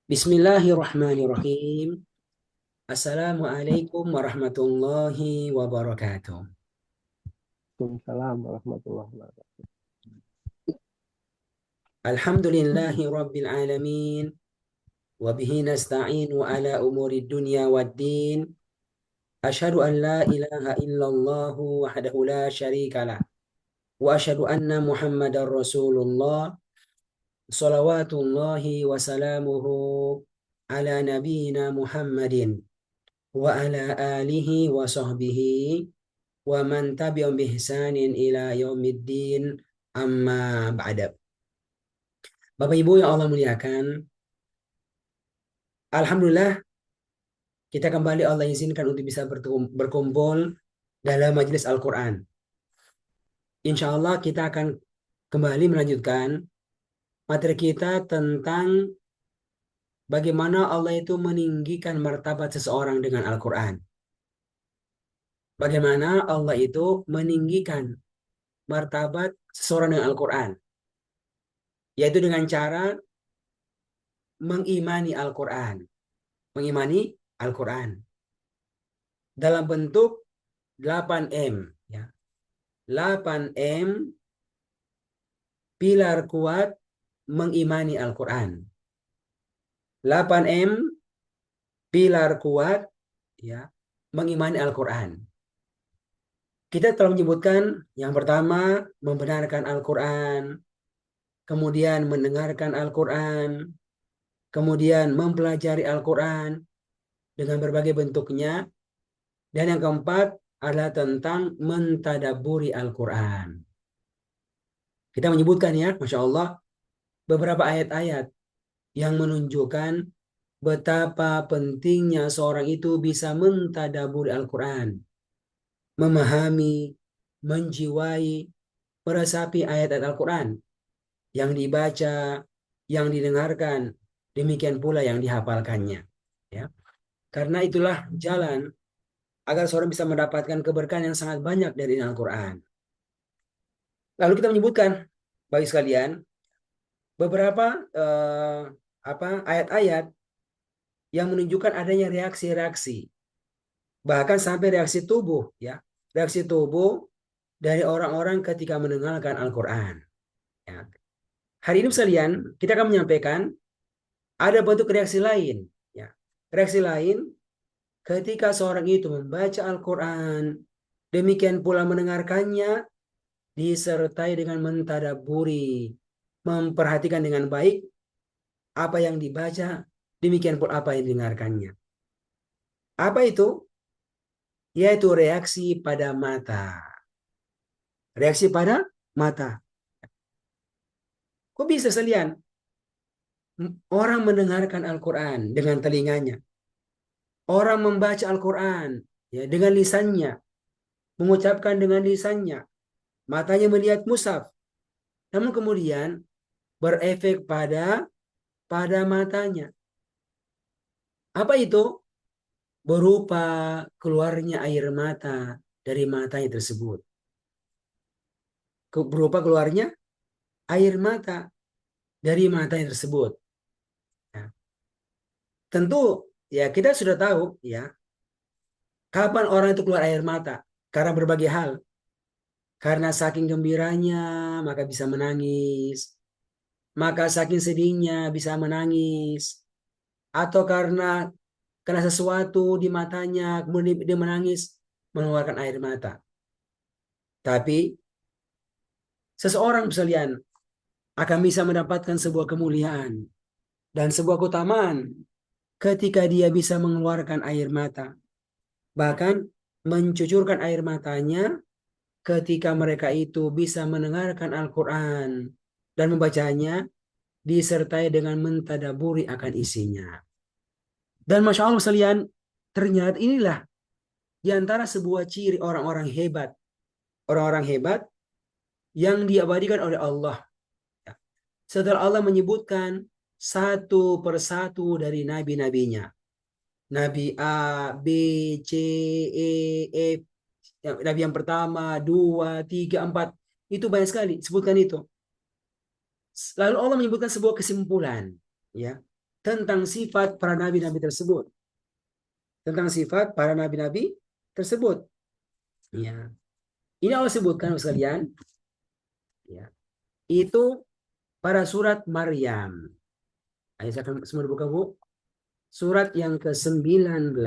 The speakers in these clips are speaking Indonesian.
Bismillahirrahmanirrahim. Assalamualaikum warahmatullahi wabarakatuh. Waalaikumsalam warahmatullahi wabarakatuh. Alhamdulillahi rabbil alamin. Wabihi nasta'inu ala umuri dunya waddin. Ashadu an la ilaha illallah wahdahu la syarika lah. Wa ashadu anna muhammadar rasulullah. Salawatullahi wa salamuhu ala nabiyina Muhammadin. Wa ala alihi wa sahbihi wa man tabi'um bihsanin ila yaumiddin amma ba'da. Bapak Ibu yang Allah muliakan, Alhamdulillah kita kembali Allah izinkan untuk bisa berkumpul dalam majelis Al-Quran. Insya Allah kita akan kembali melanjutkan materi kita tentang bagaimana Allah itu meninggikan martabat seseorang dengan Al-Quran. Bagaimana Allah itu meninggikan martabat seseorang dengan Al-Quran. Yaitu dengan cara mengimani Al-Quran. Mengimani Al-Quran dalam bentuk 8M, ya. 8M pilar kuat mengimani Al-Quran. 8M pilar kuat, ya, mengimani Al-Quran. Kita telah menyebutkan yang pertama membenarkan Al-Quran, kemudian mendengarkan Al-Quran, kemudian mempelajari Al-Quran dengan berbagai bentuknya, dan yang keempat adalah tentang mentadaburi Al-Quran. Kita menyebutkan, ya, Masya Allah, beberapa ayat-ayat yang menunjukkan betapa pentingnya seorang itu bisa mentadaburi Al-Quran, memahami, menjiwai, meresapi ayat-ayat Al-Quran yang dibaca, yang didengarkan, demikian pula yang dihafalkannya. Ya. Karena itulah jalan agar seorang bisa mendapatkan keberkahan yang sangat banyak dari Al-Quran. Lalu kita menyebutkan, bagi sekalian, beberapa ayat-ayat yang menunjukkan adanya reaksi-reaksi, bahkan sampai reaksi tubuh, ya, reaksi tubuh dari orang-orang ketika mendengarkan Al-Quran. Ya. Hari ini sekalian kita akan menyampaikan ada bentuk reaksi lain, ya. Reaksi lain ketika seorang itu membaca Al-Quran, demikian pula mendengarkannya disertai dengan mentadaburi, memperhatikan dengan baik apa yang dibaca, demikian pula apa yang didengarkannya. Apa itu? Yaitu reaksi pada mata. Reaksi pada mata. Kok bisa sekalian? Orang mendengarkan Al-Quran dengan telinganya. Orang membaca Al-Quran, ya, dengan lisannya. Mengucapkan dengan lisannya. Matanya melihat mushaf. Namun kemudian berefek pada matanya. Apa itu? Berupa keluarnya air mata dari matanya tersebut. Berupa keluarnya air mata dari matanya tersebut. Nah, tentu, ya, kita sudah tahu, ya, kapan orang itu keluar air mata karena berbagai hal. Karena saking gembiranya maka bisa menangis, maka saking sedihnya bisa menangis, atau karena sesuatu di matanya kemudian dia menangis mengeluarkan air mata. Tapi seseorang sekalian akan bisa mendapatkan sebuah kemuliaan dan sebuah keutamaan ketika dia bisa mengeluarkan air mata, bahkan mencucurkan air matanya ketika mereka itu bisa mendengarkan Al-Quran dan membacanya disertai dengan mentadaburi akan isinya. Dan Masya Allah sekalian, ternyata inilah di antara sebuah ciri orang-orang hebat. Orang-orang hebat yang diabadikan oleh Allah. Setelah Allah menyebutkan satu persatu dari nabi-nabinya. Nabi A, B, C, E, F. Nabi yang pertama, dua, tiga, empat. Itu banyak sekali, sebutkan itu. Lalu Allah menyebutkan sebuah kesimpulan, ya. tentang sifat para nabi-nabi tersebut. Tentang sifat para nabi-nabi tersebut. Ya. Ini Allah sebutkan sekalian. Ya. Itu pada surat Maryam. Ayo saya akan semua dibuka, Bu. Surat yang ke-19.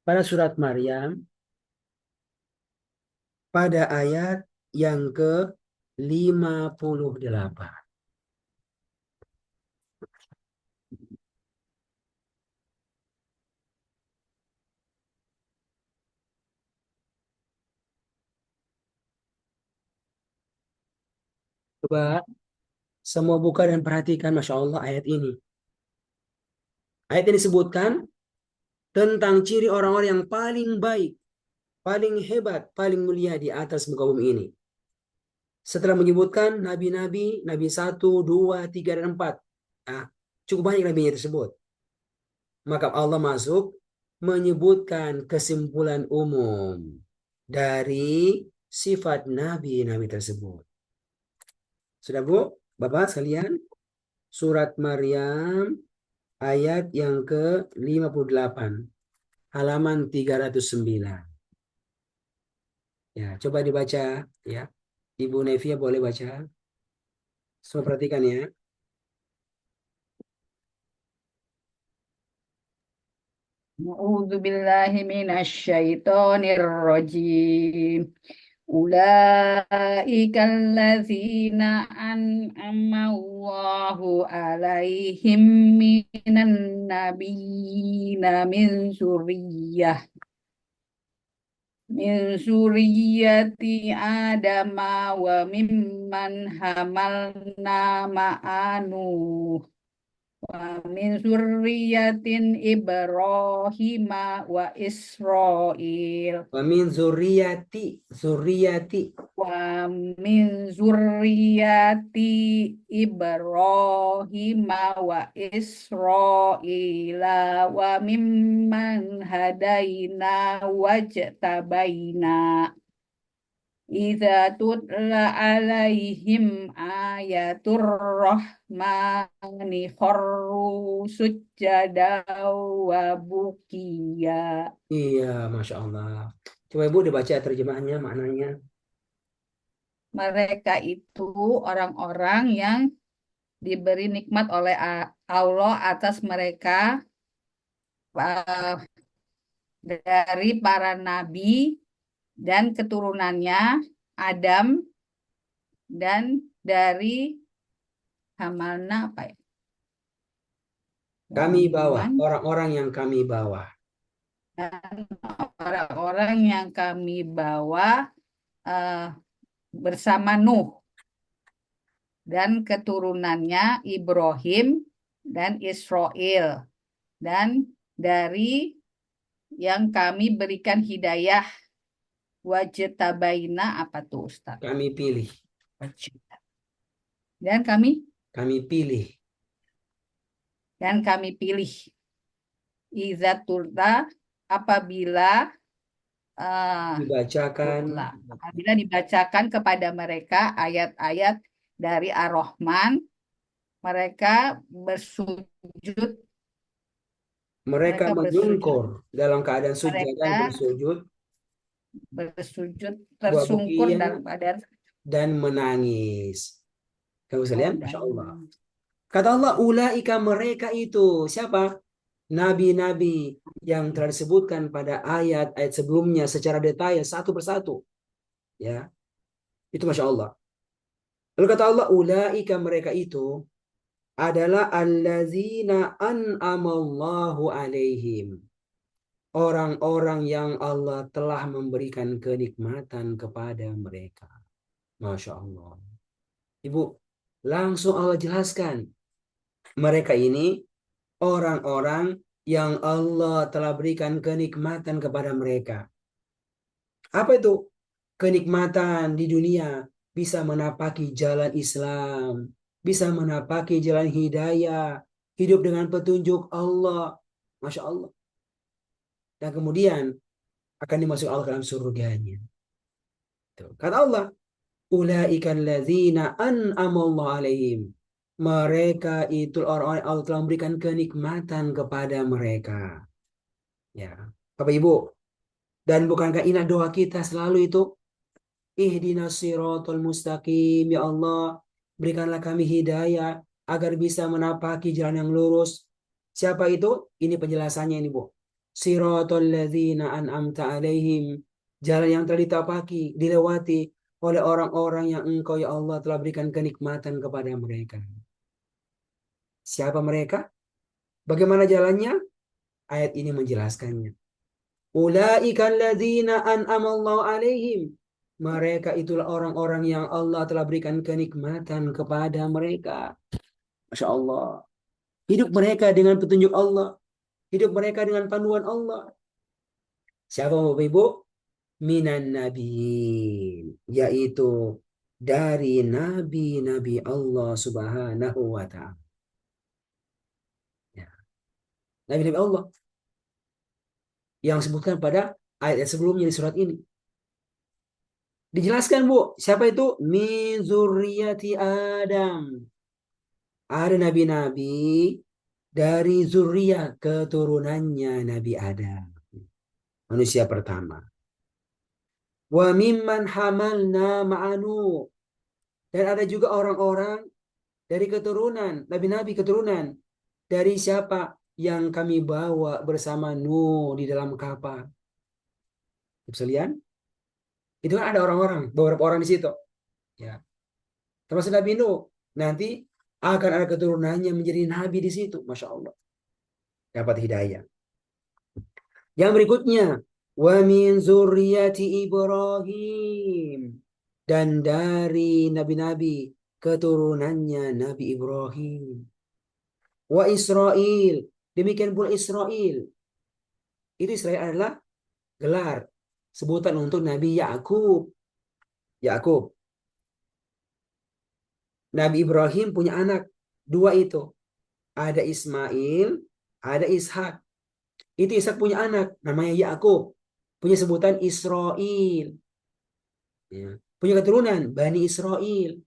Pada surat Maryam, pada ayat yang ke-58. Coba semua buka dan perhatikan, Masya Allah, ayat ini. Ayat ini disebutkan tentang ciri orang-orang yang paling baik, paling hebat, paling mulia di atas muka bumi ini. Setelah menyebutkan nabi-nabi, nabi 1, 2, 3, dan 4. Nah, cukup banyak nabinya tersebut. Maka Allah masuk menyebutkan kesimpulan umum dari sifat nabi-nabi tersebut. Sudah, Bu? Bapak sekalian, surat Maryam ayat yang ke-58, halaman 309. Ya, coba dibaca ya. Ibu Nevia boleh baca. Semua perhatikan ya. A'udzu billahi minasyaitonir rajim. Ulaika allazina an'ama Allahu alaihim minan nabiyina min suriyati Adama wa mimman hamalna ma'anu wa min zurriyatin Ibrahim wa Israil Wa min zurriyati. wa min zurriyati Ibrahim wa Israila wa mimman hadaina wajtabaina Idza tutla alaihim ayatur rahmani kharru sujada wa bukiya. Iya, Masya Allah. Coba Ibu dibaca terjemahannya, maknanya. Mereka itu orang-orang yang diberi nikmat oleh Allah atas mereka dari para nabi dan keturunannya Adam dan dari hamalna apa ya? Kami bawa, Mimman orang-orang yang kami bawa. dan orang-orang yang kami bawa eh, bersama Nuh dan keturunannya Ibrahim dan Israel dan dari yang kami berikan hidayah wajtabaina apa tuh Ustaz? Kami pilih. Dan kami Pilih. pilih izatullah apabila Dibacakan. apabila dibacakan kepada mereka ayat-ayat dari Ar-Rahman, mereka bersujud, Mereka menyungkur dalam keadaan sujud dan mereka bersujud tersungkur bukiya dalam keadaan dan menangis. Kamu sekalian, Masya Allah. dan Kata Allah, ulaika mereka itu. Siapa? Nabi-nabi yang telah disebutkan pada ayat-ayat sebelumnya secara detail satu persatu. Ya, itu Masya Allah. Lalu kata Allah, ulaika mereka itu adalah allazina an'amallahu alaihim. Orang-orang yang Allah telah memberikan kenikmatan kepada mereka. Masya Allah. Ibu, langsung Allah jelaskan. Mereka ini orang-orang yang Allah telah berikan kenikmatan kepada mereka. Apa itu? Kenikmatan di dunia, bisa menapaki jalan Islam, bisa menapaki jalan hidayah, hidup dengan petunjuk Allah. Masya Allah. Dan kemudian akan dimasuk Allah dalam surganya. Tuh. Kata Allah, Ulaikal ladzina an'amallahu alaihim. Mereka itu orang-orang yang Allah telah memberikan kenikmatan kepada mereka. Ya, Bapak Ibu. Dan bukankah ini doa kita selalu itu? Ihdinas siratal mustaqim. Ya Allah, berikanlah kami hidayah agar bisa menapaki jalan yang lurus. Siapa itu? Ini penjelasannya ini, Bu. Siratal ladzina an'amta alaihim. Jalan yang telah ditapaki, dilewati oleh orang-orang yang Engkau ya Allah telah berikan kenikmatan kepada mereka. Siapa mereka? Bagaimana jalannya? Ayat ini menjelaskannya. Ulaika alladzina an'amallahu alaihim. Mereka itulah orang-orang yang Allah telah berikan kenikmatan kepada mereka. Masya Allah. Hidup mereka dengan petunjuk Allah. Hidup mereka dengan panduan Allah. Siapa Bapak Ibu? Minan nabiin. Yaitu dari nabi-nabi Allah subhanahu wa ta'ala. Ya. Nabi-nabi Allah. Yang disebutkan pada ayat sebelumnya di surat ini. Dijelaskan, Bu, siapa itu? Min zurriyati Adam. Ada nabi-nabi dari zuriyah keturunannya Nabi Adam. Manusia pertama. Wa mimman hamalna ma'anu. Dan ada juga orang-orang dari keturunan, nabi-nabi keturunan. Dari siapa? Yang kami bawa bersama Nuh di dalam kapal. Sekalian, itu kan ada orang-orang, beberapa orang di situ. Ya. Termasuk Nabi Nuh. Nanti akan ada keturunannya menjadi nabi di situ. Masya Allah. Dapat hidayah. Yang berikutnya. Wa min zurriyati Ibrahim. Dan dari nabi-nabi keturunannya Nabi Ibrahim. Wa Israel. Demikian pula Israel. Itu Israel adalah gelar. Sebutan untuk Nabi Yakub. Yakub. Nabi Ibrahim punya anak. Dua itu. Ada Ismail, ada Ishak. Itu Ishak punya anak, namanya Yakub. Punya sebutan Israel. Ya. Punya keturunan, Bani Israel.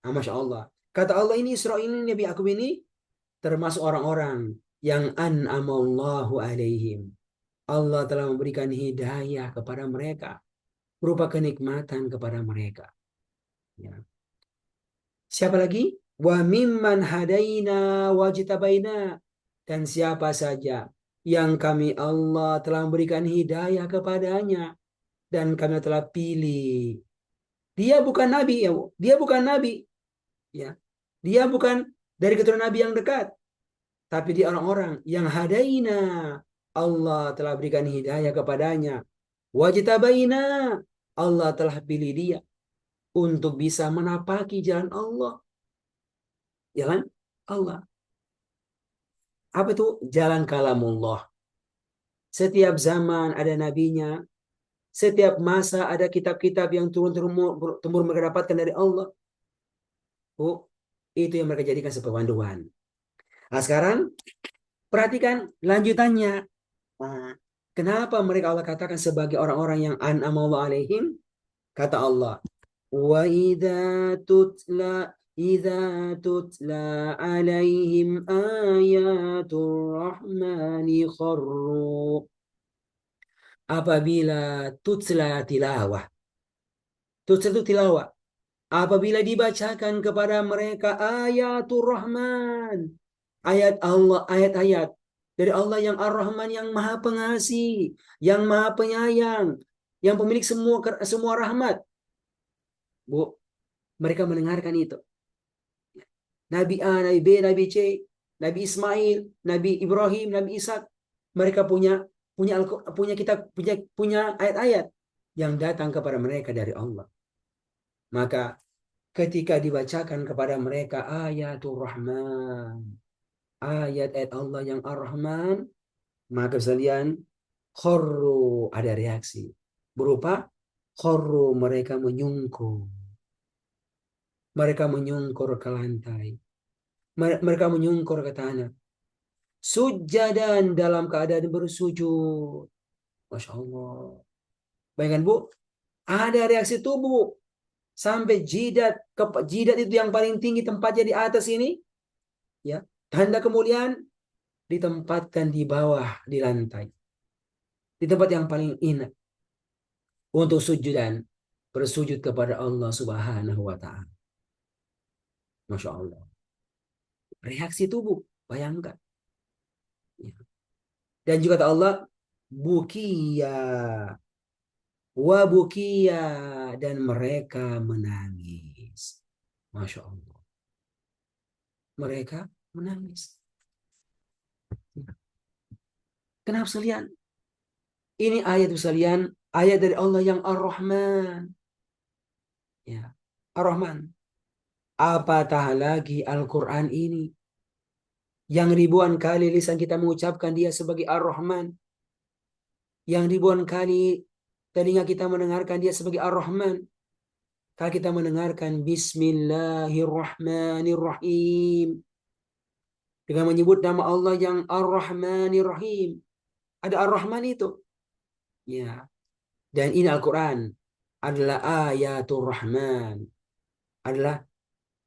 Nah, Masya Allah. Kata Allah ini Israel ini, Nabi Yakub ini, termasuk orang-orang yang an'amallahu alaihim. Allah telah memberikan hidayah kepada mereka. Berupa kenikmatan kepada mereka. Ya. Siapa lagi? Wa mimman hadaina wajtabaina. Dan siapa saja yang kami Allah telah memberikan hidayah kepadanya dan kami telah pilih. Dia bukan nabi ya, dia bukan nabi ya. Dia bukan dari keturunan nabi yang dekat, tapi dia orang-orang yang hadaina. Allah telah berikan hidayah kepadanya. Wajtabaina. Allah telah pilih dia untuk bisa menapaki jalan Allah. Jalan Allah. Apa itu? Jalan kalamullah. Setiap zaman ada nabinya. Setiap masa ada kitab-kitab yang turun-temurun mereka dapatkan dari Allah. Oh, itu yang mereka jadikan sebagai panduan. Nah, sekarang perhatikan lanjutannya. Nah, kenapa mereka Allah katakan sebagai orang-orang yang an'amallahu alaihim? Kata Allah, wa idza tutla alaihim ayatul rahmani kharru. Apabila tutla tilawah. Tutla itu tilawah. Apabila dibacakan kepada mereka ayatul rahman. Ayat Allah, ayat-ayat dari Allah yang ar-Rahman, yang maha pengasih, yang maha penyayang, yang pemilik semua rahmat. Bu, mereka mendengarkan itu. Nabi A, Nabi B, Nabi C, Nabi Ismail, Nabi Ibrahim, Nabi Ishak. Mereka punya kitab, punya ayat-ayat yang datang kepada mereka dari Allah. Maka ketika dibacakan kepada mereka ayatul Rahman, ayat-ayat Allah yang Ar-Rahman, maka sekalian khurru, ada reaksi berupa khurru, mereka menyungkur. Mereka menyungkur ke lantai. Mereka menyungkur ke tanah. Sujadan, dalam keadaan bersujud. Masya Allah. Bayangkan Bu, ada reaksi tubuh. sampai jidat, jidat itu yang paling tinggi tempatnya di atas ini, ya, tanda kemuliaan ditempatkan di bawah di lantai, di tempat yang paling indah untuk sujudan, bersujud kepada Allah Subhanahu wa taala. Masya Allah. Reaksi tubuh, bayangkan. Ya. Dan juga kata Allah, bukiya wa bukiya, dan mereka menangis. Masya Allah. Mereka menangis. Kenapa sekalian? Ini ayat sekalian, ayat dari Allah yang Ar-Rahman. Ya, Ar-Rahman. Apatah lagi Al-Quran ini yang ribuan kali lisan kita mengucapkan dia sebagai Ar-Rahman, yang ribuan kali telinga kita mendengarkan dia sebagai Ar-Rahman. Kalau kita mendengarkan Bismillahirrahmanirrahim dengan menyebut nama Allah yang Ar-Rahmanirrahim, ada Ar-Rahman itu. Ya. Dan ini Al-Quran adalah ayatul Rahman, adalah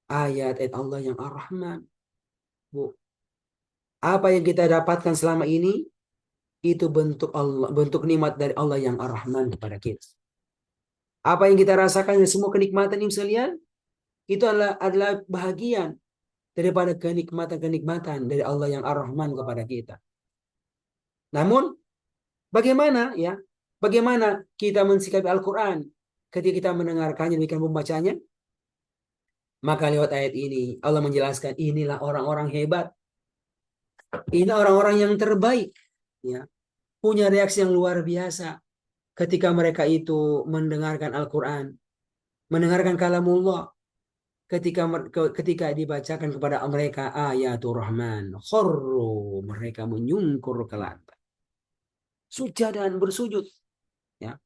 ayat-ayat Allah yang Ar-Rahman. Bu, apa yang kita dapatkan selama ini itu bentuk Allah, bentuk nikmat dari Allah yang Ar-Rahman kepada kita. Apa yang kita rasakan semua kenikmatan ini sekalian, itu adalah bahagian daripada kenikmatan-kenikmatan dari Allah yang Ar-Rahman kepada kita. Namun bagaimana ya? Bagaimana kita mensikapi Al-Quran ketika kita mendengarkannya, demikian membacanya? Maka lewat ayat ini Allah menjelaskan inilah orang-orang hebat. Ini orang-orang yang terbaik, ya, punya reaksi yang luar biasa ketika mereka itu mendengarkan Al-Quran, mendengarkan kalamullah, ketika dibacakan kepada mereka ayatul Rahman, khurru, mereka menyungkur ke lantai, sujud dan bersujud, ya,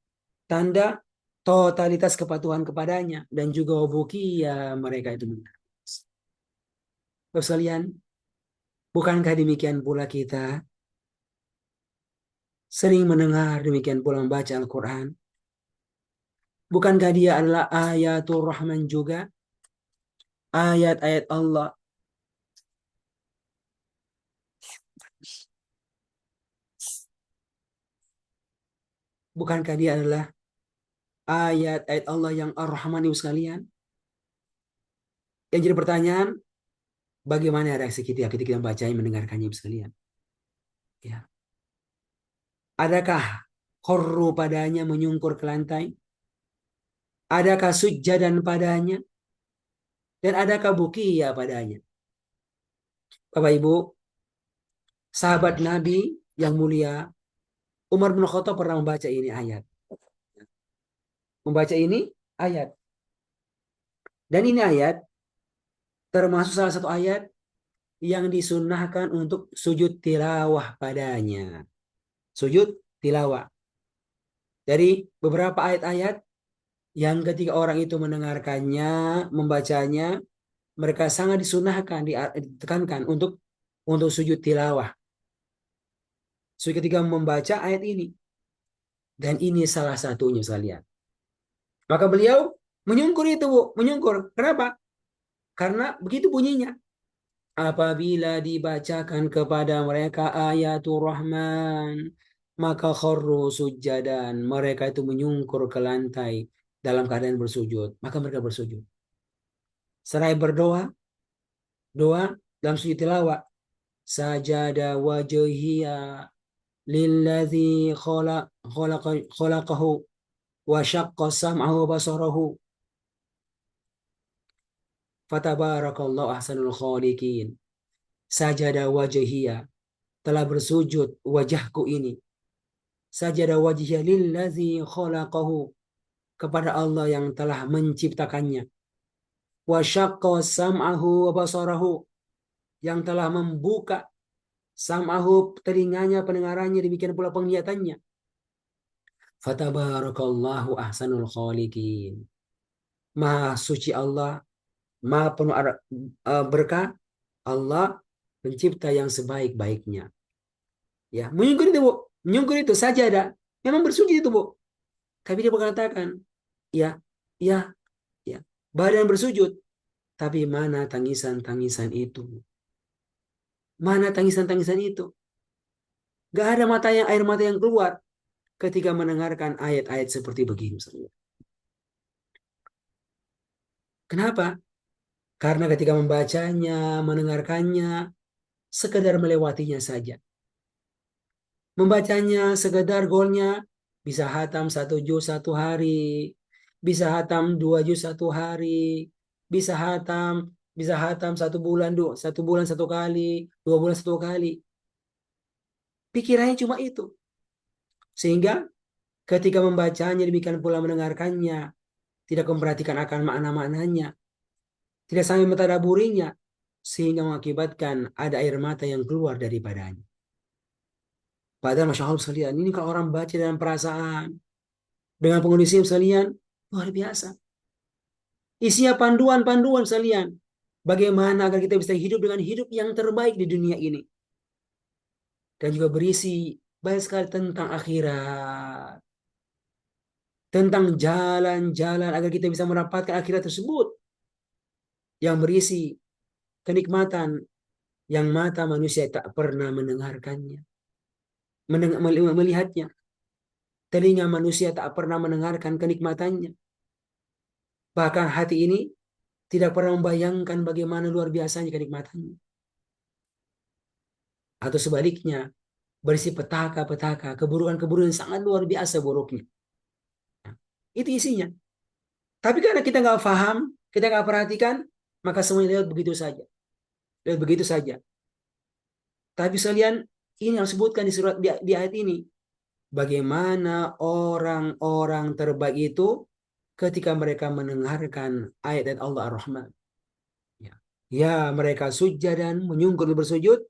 tanda totalitas kepatuhan kepadanya, dan juga bukia, mereka itu menangis. Terus sekalian, bukankah demikian pula kita sering mendengar, demikian pula membaca Al-Quran? Bukankah dia adalah ayatul Rahman juga? Ayat-ayat Allah. Bukankah dia adalah ayat-ayat Allah yang Ar-Rahman itu sekalian? Yang jadi pertanyaan, bagaimana reaksi kita ketika kita membacanya, mendengarkannya ibu sekalian? Ya. Adakah khurru padanya, menyungkur ke lantai? Adakah sujjadan padanya? Dan adakah bukiya padanya? Bapak Ibu, sahabat Nabi yang mulia Umar bin Khattab pernah membaca ini ayat. Membaca ini ayat. Dan ini ayat termasuk salah satu ayat yang disunnahkan untuk sujud tilawah padanya. Sujud tilawah. Dari beberapa ayat-ayat yang ketika orang itu mendengarkannya, membacanya, mereka sangat disunnahkan, ditekankan untuk sujud tilawah. So, ketika membaca ayat ini. Dan ini salah satunya sekalian. Maka beliau menyungkur itu, Bu. Menyungkur. Kenapa? Karena begitu bunyinya. Apabila dibacakan kepada mereka ayatul Rahman, maka kharru sujjadan. Mereka itu menyungkur ke lantai dalam keadaan bersujud. Maka mereka bersujud. Seraya berdoa, doa dalam sujud tilawah. Sajada wajhiya lilladzi khalaqahu wa syaqqa sam'ahu wa basarahu. Fatabarakallahu ahsanul khaliqin. Sajada wajhiya, telah bersujud wajahku ini. Sajada wajhiya lilladzi khalaqahu, kepada Allah yang telah menciptakannya. Wa syaqqa sam'ahu wa basarahu, yang telah membuka sam'ahu, telinganya, pendengarannya, demikian pula penglihatannya. Fatabarakallahu ahsanul khaliqin. Maha suci Allah, maha penuh berkah Allah, pencipta yang sebaik-baiknya. Ya, menyungkur itu, Bu. Menyungkur itu saja ada. Memang bersujud itu, Bu. Tapi dia berkatakan, ya, ya, ya. badan bersujud, tapi mana tangisan-tangisan itu? Mana tangisan-tangisan itu? Gak ada air mata yang keluar ketika mendengarkan ayat-ayat seperti begini. Kenapa? Karena ketika membacanya, mendengarkannya, sekedar melewatinya saja. Membacanya sekedar golnya bisa hatam 1 juz 1 hari, bisa hatam 2 juz 1 hari, bisa hatam 1 bulan 1 bulan 1 kali, 2 bulan 1 kali. Pikirannya cuma itu. Sehingga ketika membacanya demikian pula mendengarkannya, tidak memperhatikan akan makna-maknanya, tidak sampai mentadaburinya, sehingga mengakibatkan ada air mata yang keluar daripadanya. Padahal Masya Allah sekalian, ini kalau orang baca dengan perasaan, dengan kondisi sekalian, luar biasa. Isinya panduan-panduan sekalian. Bagaimana agar kita bisa hidup dengan hidup yang terbaik di dunia ini. Dan juga berisi banyak sekali tentang akhirat. Tentang jalan-jalan agar kita bisa mendapatkan akhirat tersebut. Yang berisi kenikmatan yang mata manusia tak pernah mendengarkannya. Melihatnya. Telinga manusia tak pernah mendengarkan kenikmatannya. Bahkan hati ini tidak pernah membayangkan bagaimana luar biasanya kenikmatannya. Atau sebaliknya, berisi petaka-petaka, keburukan-keburukan yang sangat luar biasa buruknya. Nah, itu isinya. Tapi karena kita nggak paham, kita nggak perhatikan, maka semuanya lewat begitu saja. Lewat begitu saja. Tapi sekalian, ini yang disebutkan di ayat ini. Bagaimana orang-orang terbaik itu ketika mereka mendengarkan ayat-ayat Allah Ar-Rahman. Ya. Ya, mereka sujud dan menyungkur bersujud,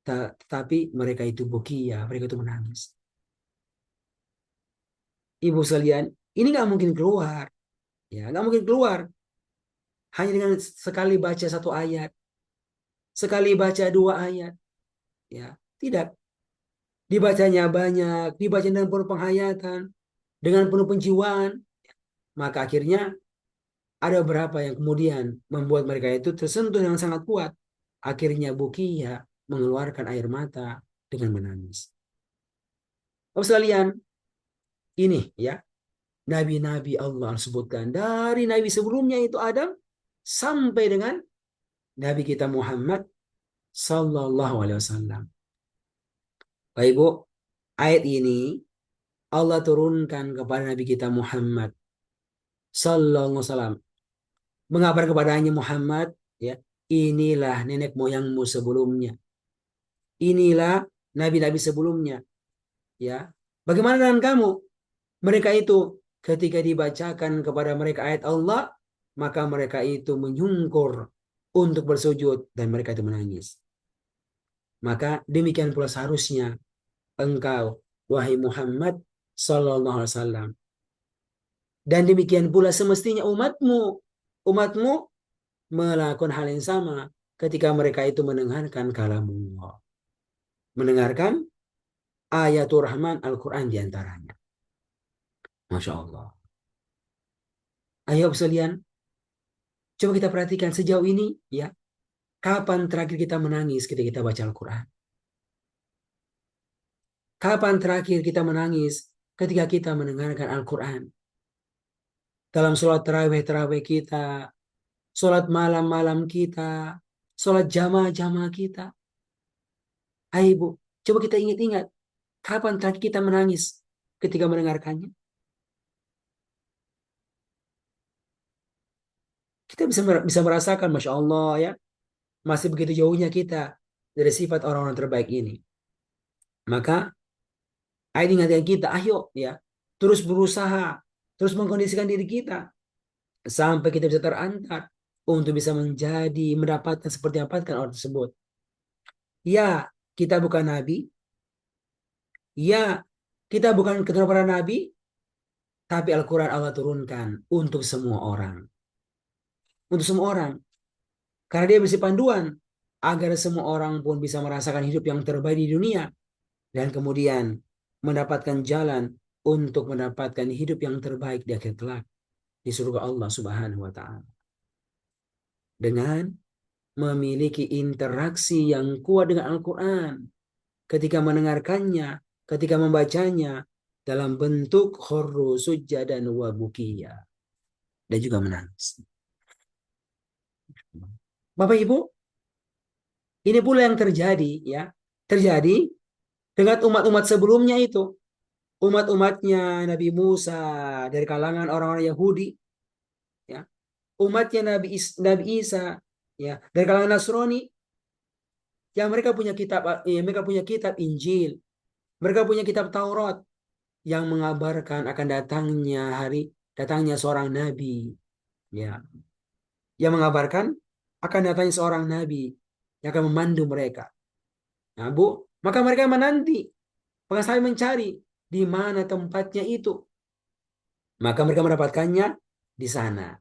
tetapi mereka itu bukia, mereka itu menangis. Ibu sekalian, ini nggak mungkin keluar, ya nggak mungkin keluar hanya dengan sekali baca 1 ayat, sekali baca 2 ayat, ya tidak. Dibacanya banyak, dibaca dengan penuh penghayatan, dengan penuh penjiwaan, maka akhirnya ada beberapa yang kemudian membuat mereka itu tersentuh dengan sangat kuat, akhirnya bukia, mengeluarkan air mata dengan menangis. Ibu sekalian, ini ya nabi-nabi Allah sebutkan dari nabi sebelumnya itu Adam sampai dengan nabi kita Muhammad sallallahu alaihi wasallam. Baik Bu, ayat ini Allah turunkan kepada nabi kita Muhammad sallallahu alaihi wasallam. Mengabar kepadanya Muhammad, ya, inilah nenek moyangmu sebelumnya. Inilah nabi-nabi sebelumnya, ya. Bagaimana dengan kamu? Mereka itu ketika dibacakan kepada mereka ayat Allah, maka mereka itu menyungkur untuk bersujud dan mereka itu menangis. Maka demikian pula seharusnya engkau, wahai Muhammad sallallahu alaihi wasallam. Dan demikian pula semestinya umatmu melakukan hal yang sama ketika mereka itu mendengarkan kalamullah. Mendengarkan ayatul Rahman Al-Quran diantaranya. Masya Allah. Ayo sekalian, coba kita perhatikan sejauh ini, ya, kapan terakhir kita menangis ketika kita baca Al-Quran? Kapan terakhir kita menangis ketika kita mendengarkan Al-Quran? Dalam sholat tarawih kita, sholat malam-malam kita, sholat jamaah-jamaah kita. Ayo Ibu, coba kita ingat-ingat, kapan terakhir kita menangis ketika mendengarkannya? Kita bisa merasakan, Masya Allah ya, masih begitu jauhnya kita dari sifat orang-orang terbaik ini. Maka ayo ingatkan kita, ayo ya, terus berusaha, terus mengkondisikan diri kita sampai kita bisa terantar untuk bisa mendapatkan seperti yang dapatkan orang tersebut. Ya, kita bukan nabi. Ya, kita bukan keturunan para nabi, tapi Al-Quran Allah turunkan untuk semua orang. Untuk semua orang. Karena dia berisi panduan agar semua orang pun bisa merasakan hidup yang terbaik di dunia. Dan kemudian mendapatkan jalan untuk mendapatkan hidup yang terbaik di akhir kelak. di surga Allah Subhanahu wa taala. Dengan memiliki interaksi yang kuat dengan Al-Qur'an ketika mendengarkannya, ketika membacanya dalam bentuk khurru sujjadan wa bukiya, dan juga menangis. Bapak Ibu, ini pula yang terjadi ya. Terjadi dengan umat-umat sebelumnya itu. Umat-umatnya Nabi Musa dari kalangan orang-orang Yahudi, ya. Umatnya Nabi Isa, ya, dari kalangan Nasrani, yang mereka punya kitab Injil, mereka punya kitab Taurat yang mengabarkan akan datangnya seorang nabi, ya, yang mengabarkan akan datangnya seorang nabi yang akan memandu mereka. Nah, Bu, maka mereka menanti, maka saya mencari di mana tempatnya itu. Maka mereka mendapatkannya di sana,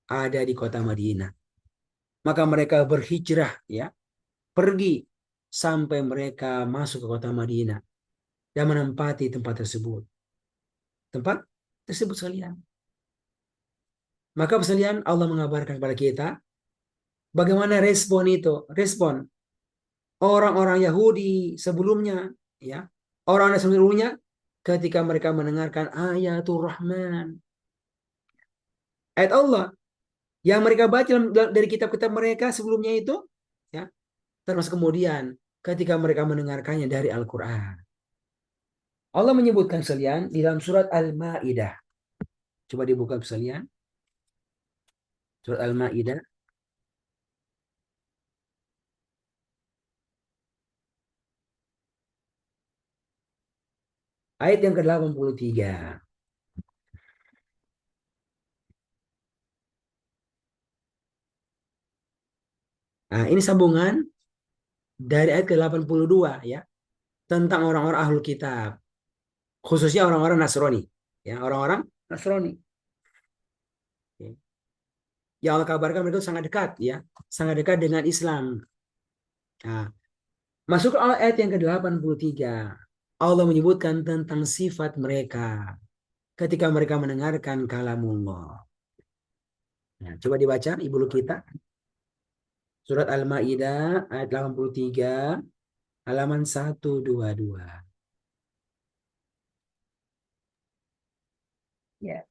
ada di kota Madinah. Maka mereka berhijrah, ya, pergi sampai mereka masuk ke kota Madinah dan menempati tempat tersebut. Tempat tersebut sekalian. Maka sekalian Allah mengabarkan kepada kita bagaimana respon itu, respon orang-orang Yahudi sebelumnya, ya, orang-orang sebelumnya ketika mereka mendengarkan ayatul Rahman, ayat Allah yang mereka baca dari kitab-kitab mereka sebelumnya itu, ya, termasuk kemudian ketika mereka mendengarkannya dari Al-Quran. Allah menyebutkan sekalian di dalam surat Al-Ma'idah. Coba dibuka sekalian. Surat Al-Ma'idah. Ayat yang ke-83. Nah, ini sambungan dari ayat ke-82 ya, tentang orang-orang ahlul kitab, khususnya orang-orang Nasrani, ya, orang-orang Nasrani. Ya. Yang Allah kabarkan mereka sangat dekat, ya, sangat dekat dengan Islam. Nah, masuk ke ayat yang ke-83. Allah menyebutkan tentang sifat mereka ketika mereka mendengarkan kalamullah. Nah, coba dibaca ibu kita. Surat Al-Maidah ayat 83 halaman 122. Ya.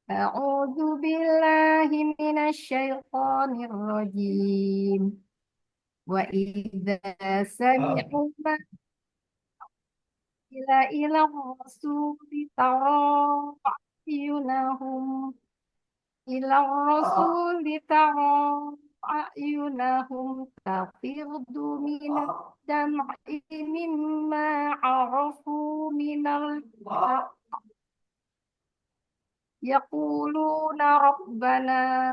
A'udzu billahi minasyaitonir rajim. Wa idza sami'u ma ila rasuli tara ayunahum ila rasuli tara ayunahum tafirdu minad dam'i mimma arafu minal yaquluna rabbana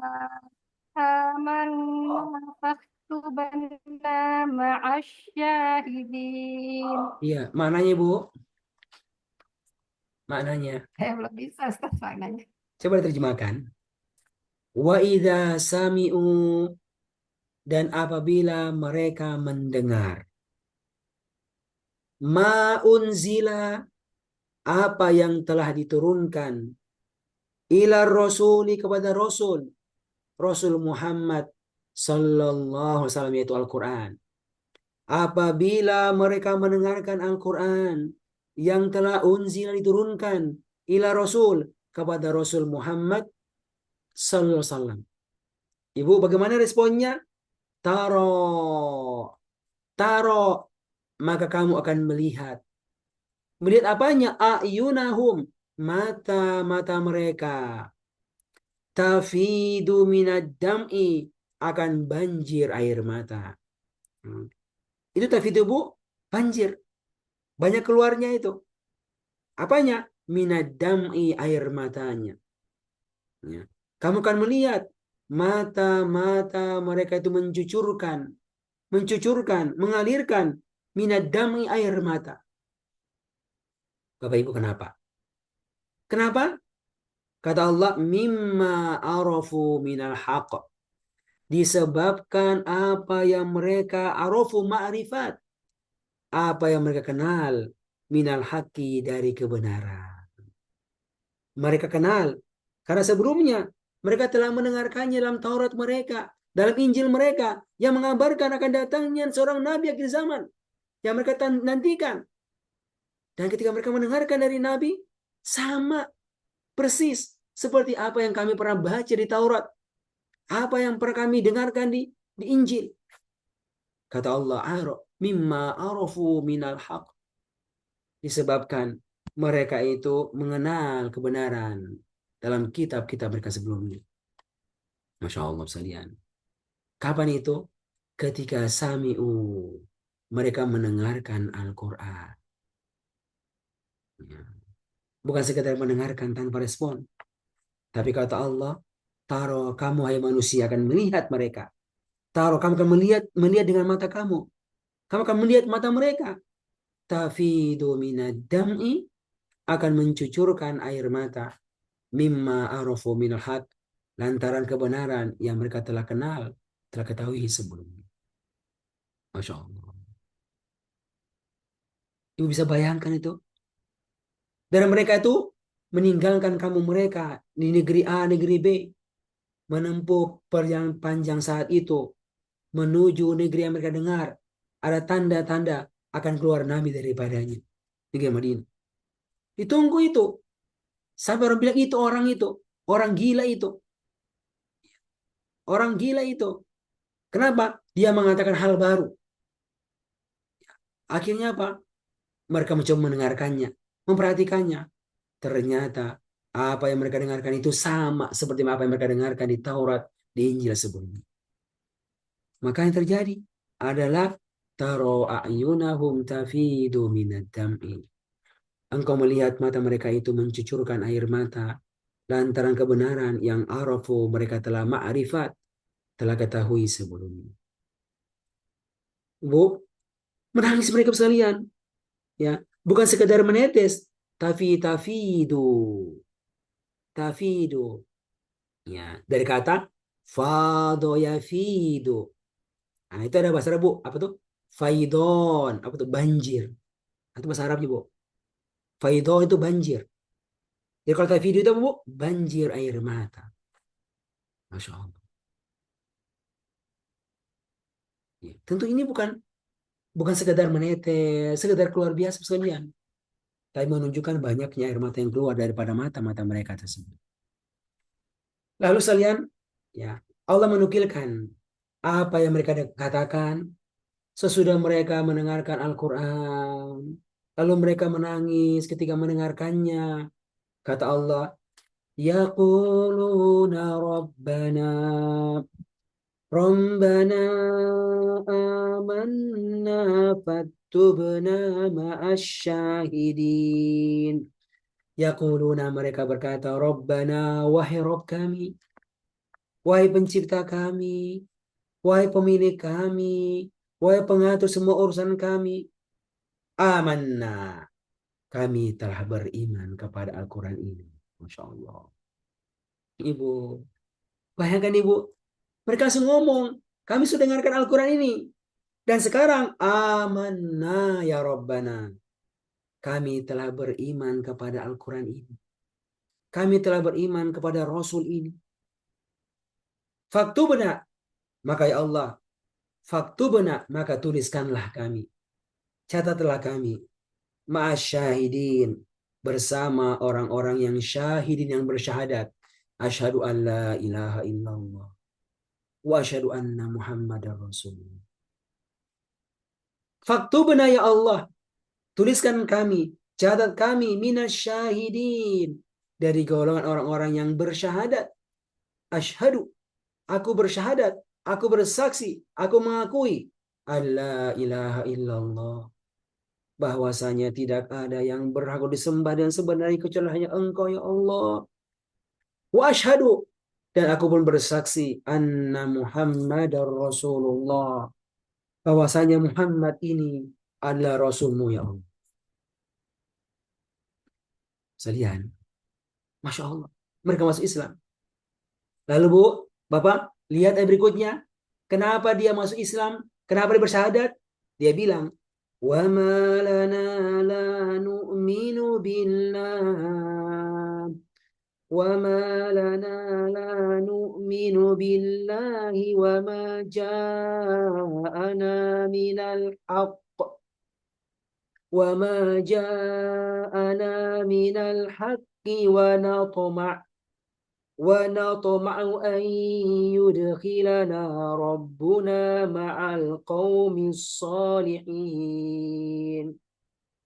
amanna faktubna ma'asyahidin. Iya, maknanya Bu. Maknanya. Saya belum bisa Ustaz maknanya. Coba diterjemahkan. Wa idza sami'u, dan apabila mereka mendengar, ma unzila, apa yang telah diturunkan, ila rasuli, kepada Rasul Muhammad sallallahu alaihi wasallam, yaitu Al-Quran. Apabila mereka mendengarkan Al-Quran yang telah unzila, diturunkan, ila Rasul, kepada Rasul Muhammad sallallahu alaihi wasallam. Ibu, bagaimana responnya? Taro, maka kamu akan melihat. Melihat apanya? Ayunahum, mata-mata mereka. Tafidu minad dam'i, akan banjir air mata. Itu tafidu, Bu, banjir. Banyak keluarnya itu. Apanya? Minad dam'i, air matanya. Ya. Kamu akan melihat mata-mata mereka itu mencucurkan, mengalirkan minad dam'i, air mata. Bapak Ibu, kenapa? Kenapa? Kata Allah, mimma arafu minal haqq. Disebabkan apa yang mereka arafu, ma'rifat. Apa yang mereka kenal minal haqqi, dari kebenaran. Mereka kenal karena sebelumnya mereka telah mendengarkannya dalam Taurat mereka, dalam Injil mereka yang mengabarkan akan datangnya seorang nabi akhir zaman yang mereka nantikan. Dan ketika mereka mendengarkan dari nabi, sama persis seperti apa yang kami pernah baca di Taurat, apa yang pernah kami dengarkan di Injil. Kata Allah, mimma arafu minal haq, disebabkan mereka itu mengenal kebenaran dalam kitab-kitab mereka sebelumnya. Masya Allah sekalian. Kapan itu? Ketika sami'u, mereka mendengarkan Al-Quran. Ya. Bukan sekedar mendengarkan tanpa respon. Tapi kata Allah, taruh kamu hai manusia akan melihat mereka. Taruh kamu akan melihat dengan mata kamu. Kamu akan melihat mata mereka. Tafidu minad dam'i, akan mencucurkan air mata. Mimma arafu minal haq, lantaran kebenaran yang mereka telah kenal, telah ketahui sebelumnya. Masya Allah. Ibu bisa bayangkan itu. Dan mereka itu meninggalkan kamu mereka di negeri A, negeri B. Menempuh perjalanan panjang saat itu. Menuju negeri yang mereka dengar. Ada tanda-tanda akan keluar Nabi daripadanya. Negeri Madinah. Ditunggu itu. Sampai orang bilang itu orang itu. Orang gila itu. Orang gila itu. Kenapa? Dia mengatakan hal baru. Akhirnya apa? Mereka mencoba mendengarkannya. Memperhatikannya. Ternyata apa yang mereka dengarkan itu sama seperti apa yang mereka dengarkan di Taurat, di Injil sebelumnya. Maka yang terjadi adalah taro a'yunahum tafidu minad dam'i. Engkau melihat mata mereka itu mencucurkan air mata lantaran kebenaran yang arafu, mereka telah ma'rifat, telah ketahui sebelumnya. Bu, menangis mereka sekalian, ya, bukan sekedar menetes, tapi tafidu, ya, dari kata fado yafidu. Nah, itu ada bahasa Arab, Bu. Apa tuh? Faidon. Apa tuh? Banjir. Itu bahasa Arabnya, Bu. Faidon itu banjir. Jadi kalau tafidu itu apa, Bu? Banjir air mata. Masya Allah. Ya. Tentu ini bukan sekedar menetes, sekedar keluar biasa sekalian. Tapi menunjukkan banyaknya air mata yang keluar daripada mata-mata mereka tersebut. Lalu sekalian, ya, Allah menukilkan apa yang mereka katakan sesudah mereka mendengarkan Al-Quran. Lalu mereka menangis ketika mendengarkannya. Kata Allah, yaquluna rabbana Rabbana amanna fattubna ma'asyahidin. Yaquluna, mereka berkata, Rabbana, wahai Rabb kami, wahai pencipta kami, wahai pemilik kami, wahai pengatur semua urusan kami, amanna, kami telah beriman kepada Al-Quran ini. Masya Allah. Ibu, bayangkan Ibu, mereka langsung ngomong, kami sudah dengarkan Al-Quran ini. Dan sekarang, amanna ya Rabbana. Kami telah beriman kepada Al-Quran ini. Kami telah beriman kepada Rasul ini. Faktubna, maka ya Allah, faktubna, maka tuliskanlah kami. Catatlah kami. Ma'asyahidin, bersama orang-orang yang syahidin, yang bersyahadat. Asyhadu an la ilaha illallah. Wa asyhadu anna Muhammadar Rasulullah. Faktubna ya Allah, tuliskan kami, catat kami minasyahidin, dari golongan orang-orang yang bersyahadat. Asyhadu, aku bersyahadat, aku bersaksi, aku mengakui alla ilaha illallah, bahwasanya tidak ada yang berhak disembah dan sebenarnya kecuali hanya Engkau ya Allah. Wa asyhadu, dan aku pun bersaksi anna Muhammadar Rasulullah, bahwasanya Muhammad ini adalah Rasulmu ya Allah. Sekalian, Masya Allah, mereka masuk Islam. Lalu Bu, Bapak, lihat berikutnya. Kenapa dia masuk Islam? Kenapa dia bersyahadat? Dia bilang, وما لنا لا نؤمن بالله وما لنا لا نؤمن بالله وما جاءنا من الحق وما جاءنا من الحق ونطمع أن يدخلنا ربنا مع القوم الصالحين.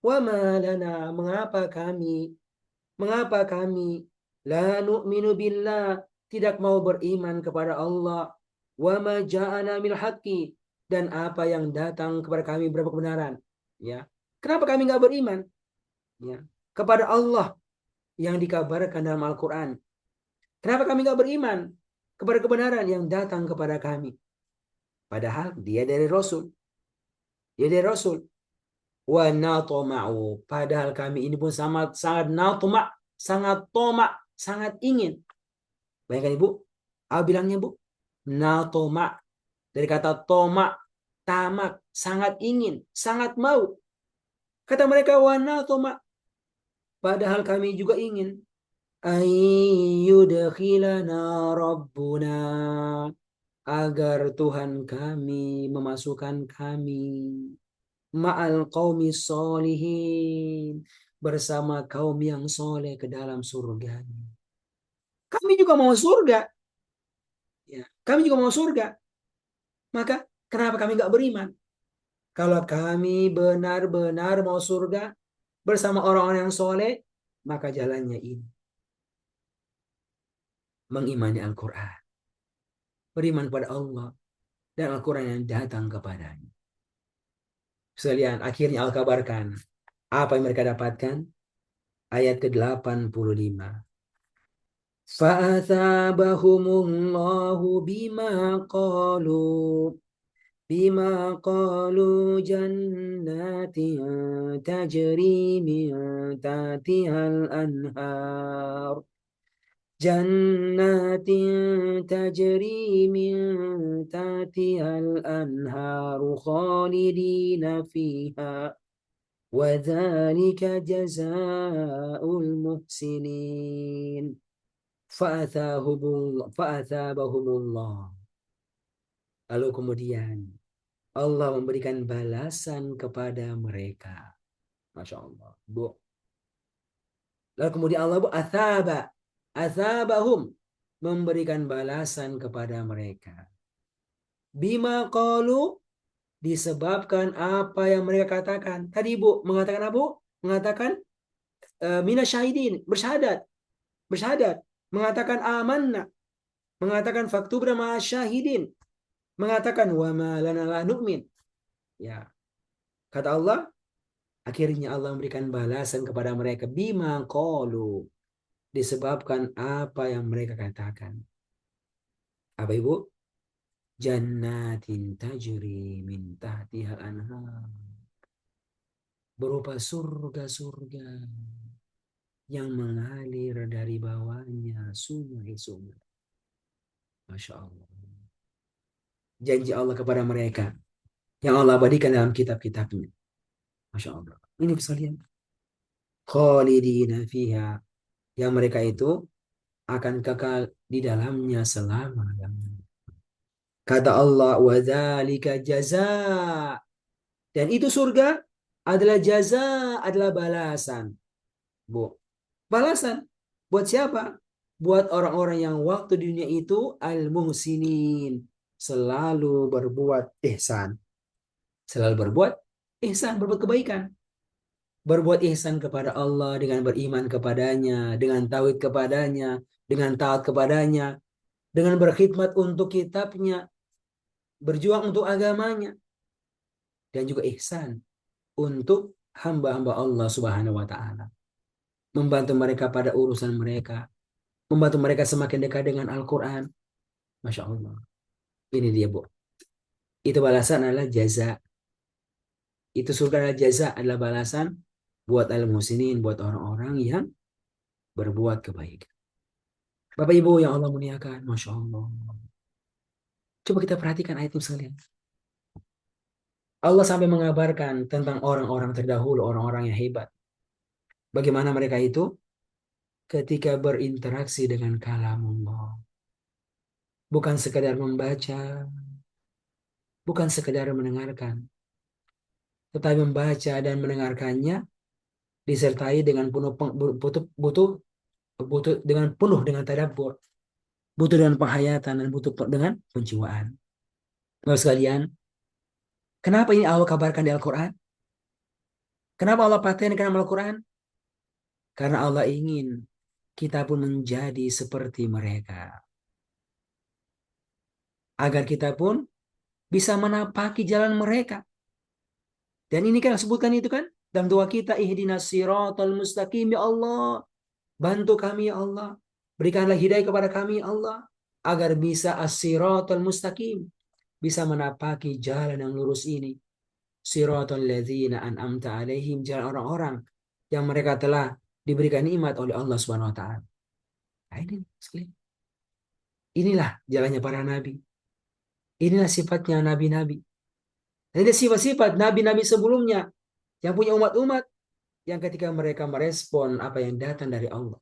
وما لنا mengapa kami la nu'minu billah tidak mau beriman kepada Allah wa ma ja'ana minal haqqi dan apa yang datang kepada kami berupa kebenaran, ya. Kenapa kami nggak beriman, ya, kepada Allah yang dikabarkan dalam Al-Qur'an? Kenapa kami nggak beriman kepada kebenaran yang datang kepada kami? Padahal dia dari Rasul. Dia dari Rasul. Wa natoma'u. Padahal kami ini pun sangat natoma, sangat toma, sangat ingin. Bayangkan Ibu. Apa bilangnya Bu? Natoma. Dari kata toma, tamak, sangat ingin, sangat mau. Kata mereka wa natoma. Padahal kami juga ingin. Ayyudkhilana Rabbuna, agar Tuhan kami memasukkan kami ma'al qaumi solihin, bersama kaum yang soleh ke dalam surga. Kami juga mau surga, ya. Kami juga mau surga. Maka kenapa kami nggak beriman? Kalau kami benar-benar mau surga bersama orang-orang yang soleh, maka jalannya ini. Mengimani Al-Quran, beriman kepada Allah dan Al-Quran yang datang kepadanya. Sekalian, akhirnya Allah kabarkan apa yang mereka dapatkan. Ayat ke-85. Fa'athabahumullahu bima qalu jannatin tajri min tahtihal anhar jannatin tajri min tahtihal anharu khalidina fiha wa dzalika jazaa'ul muhsinin. Fa'athabahumullah. Lalu kemudian Allah memberikan balasan kepada mereka. Masya Allah. Bu. Lalu kemudian Allah athabahum, memberikan balasan kepada mereka. Bima qalu, disebabkan apa yang mereka katakan. Tadi Ibu mengatakan apa? Mengatakan minasyahidin, bersyahadat. Mengatakan amanna. Mengatakan faktubna ma'asyahidin. Mengatakan wa ma lana la nu'min. Ya. Kata Allah, akhirnya Allah memberikan balasan kepada mereka bima qalu, disebabkan apa yang mereka katakan. Apa Ibu? Jannatin tajri min tahtihal anhar. Berupa surga-surga yang mengalir dari bawahnya sungai-sungai. Masya Allah. Janji Allah kepada mereka yang Allah abadikan dalam kitab-kitabnya. Masya Allah. Ini sekalian. Khalidina fiha. Yang mereka itu akan kekal di dalamnya selama-lamanya. Kata Allah, wa dzalika jazaa. Dan itu surga adalah jaza, adalah balasan. Bu. Balasan buat siapa? Buat orang-orang yang waktu di dunia itu al-muhsinin, selalu berbuat ihsan. Selalu berbuat ihsan, berbuat kebaikan. Berbuat ihsan kepada Allah dengan beriman kepadanya, dengan tauhid kepadanya, dengan taat kepadanya, dengan berkhidmat untuk kitabnya, berjuang untuk agamanya, dan juga ihsan untuk hamba-hamba Allah Subhanahu wa taala. Membantu mereka pada urusan mereka, membantu mereka semakin dekat dengan Al-Qur'an. Masya Allah. Ini dia, Bu. Itu balasan adalah jaza. Itu surga adalah jaza, adalah balasan buat al-muhsinin, buat orang-orang yang berbuat kebaikan. Bapak Ibu yang Allah muliakan, Masya Allah. Coba kita perhatikan ayat ini sekalian. Allah sampai mengabarkan tentang orang-orang terdahulu, orang-orang yang hebat. Bagaimana mereka itu ketika berinteraksi dengan kalamullah. Bukan sekedar membaca, bukan sekedar mendengarkan, tetapi membaca dan mendengarkannya disertai dengan butuh butuh butuh dengan penuh dengan tadabbur, butuh dengan penghayatan dan butuh dengan penjiwaan. Bapak sekalian, kenapa ini Allah kabarkan di Al-Quran? Kenapa Allah patenkan dalam Al-Quran? Karena Allah ingin kita pun menjadi seperti mereka. Agar kita pun bisa menapaki jalan mereka. Dan ini kan sebutkan itu kan dalam doa kita, ihdinas siratal mustaqim ya Allah. Bantu kami ya Allah. Berikanlah hidayah kepada kami ya Allah. Agar bisa as-siratal mustaqim. Bisa menapaki jalan yang lurus ini. Siratal ladzina an'amta alaihim. Jalan orang-orang yang mereka telah diberikan nikmat oleh Allah Subhanahu wa taala. Nah, inilah jalannya para nabi. Inilah sifatnya nabi-nabi. Ada sifat-sifat nabi-nabi sebelumnya yang punya umat-umat yang ketika mereka merespon apa yang datang dari Allah.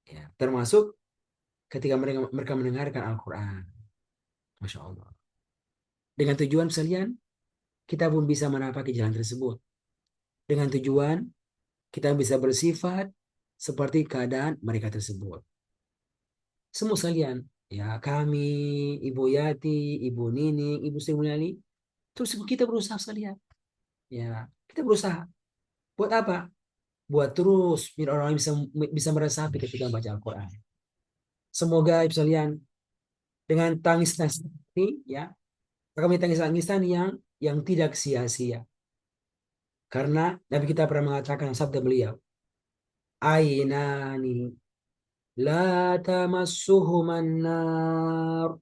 Ya, termasuk ketika mereka mendengarkan Al-Quran. Masya Allah. Dengan tujuan sekalian, kita pun bisa menapaki jalan tersebut. Dengan tujuan, kita bisa bersifat seperti keadaan mereka tersebut. Semua sekalian, ya kami, Ibu Yati, Ibu Nining, Ibu Sri Mulyani, terus kita berusaha sekalian. Ya, kita berusaha. Buat apa? Buat terus biar orang bisa bisa meresapi ketika baca Al-Quran. Semoga Ibu sekalian dengan tangis-tangis ini, ya, kami tangis-tangisan yang tidak sia-sia. Karena Nabi kita pernah mengatakan sabda beliau, Ainani la tamassuhuman nar.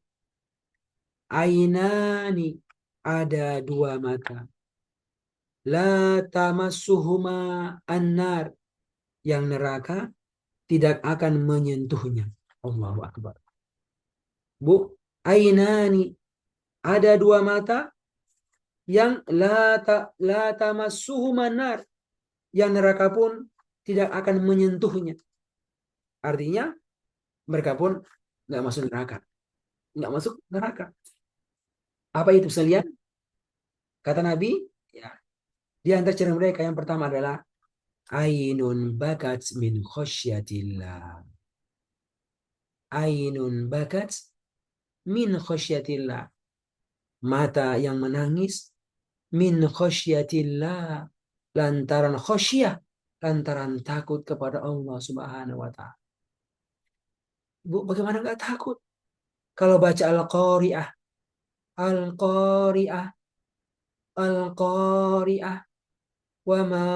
Ainani, ada dua mata. La tamassuhuma annar, yang neraka tidak akan menyentuhnya. Allahu Akbar. Bu, ainani, ada dua mata yang la tamassuhuma annar, yang neraka pun tidak akan menyentuhnya. Artinya mereka pun nggak masuk neraka. Nggak masuk neraka. Apa itu sekalian? Kata Nabi, ya, di antara ciri mereka yang pertama adalah ainun bakat min khosyatillah. Ainun bakat min khosyatillah. Mata yang menangis min khosyatillah. Lantaran khosyah. Lantaran takut kepada Allah Subhanahu wa ta'ala. Bu, bagaimana nggak takut? Kalau baca Al-Qari'ah, Al-Qari'ah, Al-Qari'ah, wa ma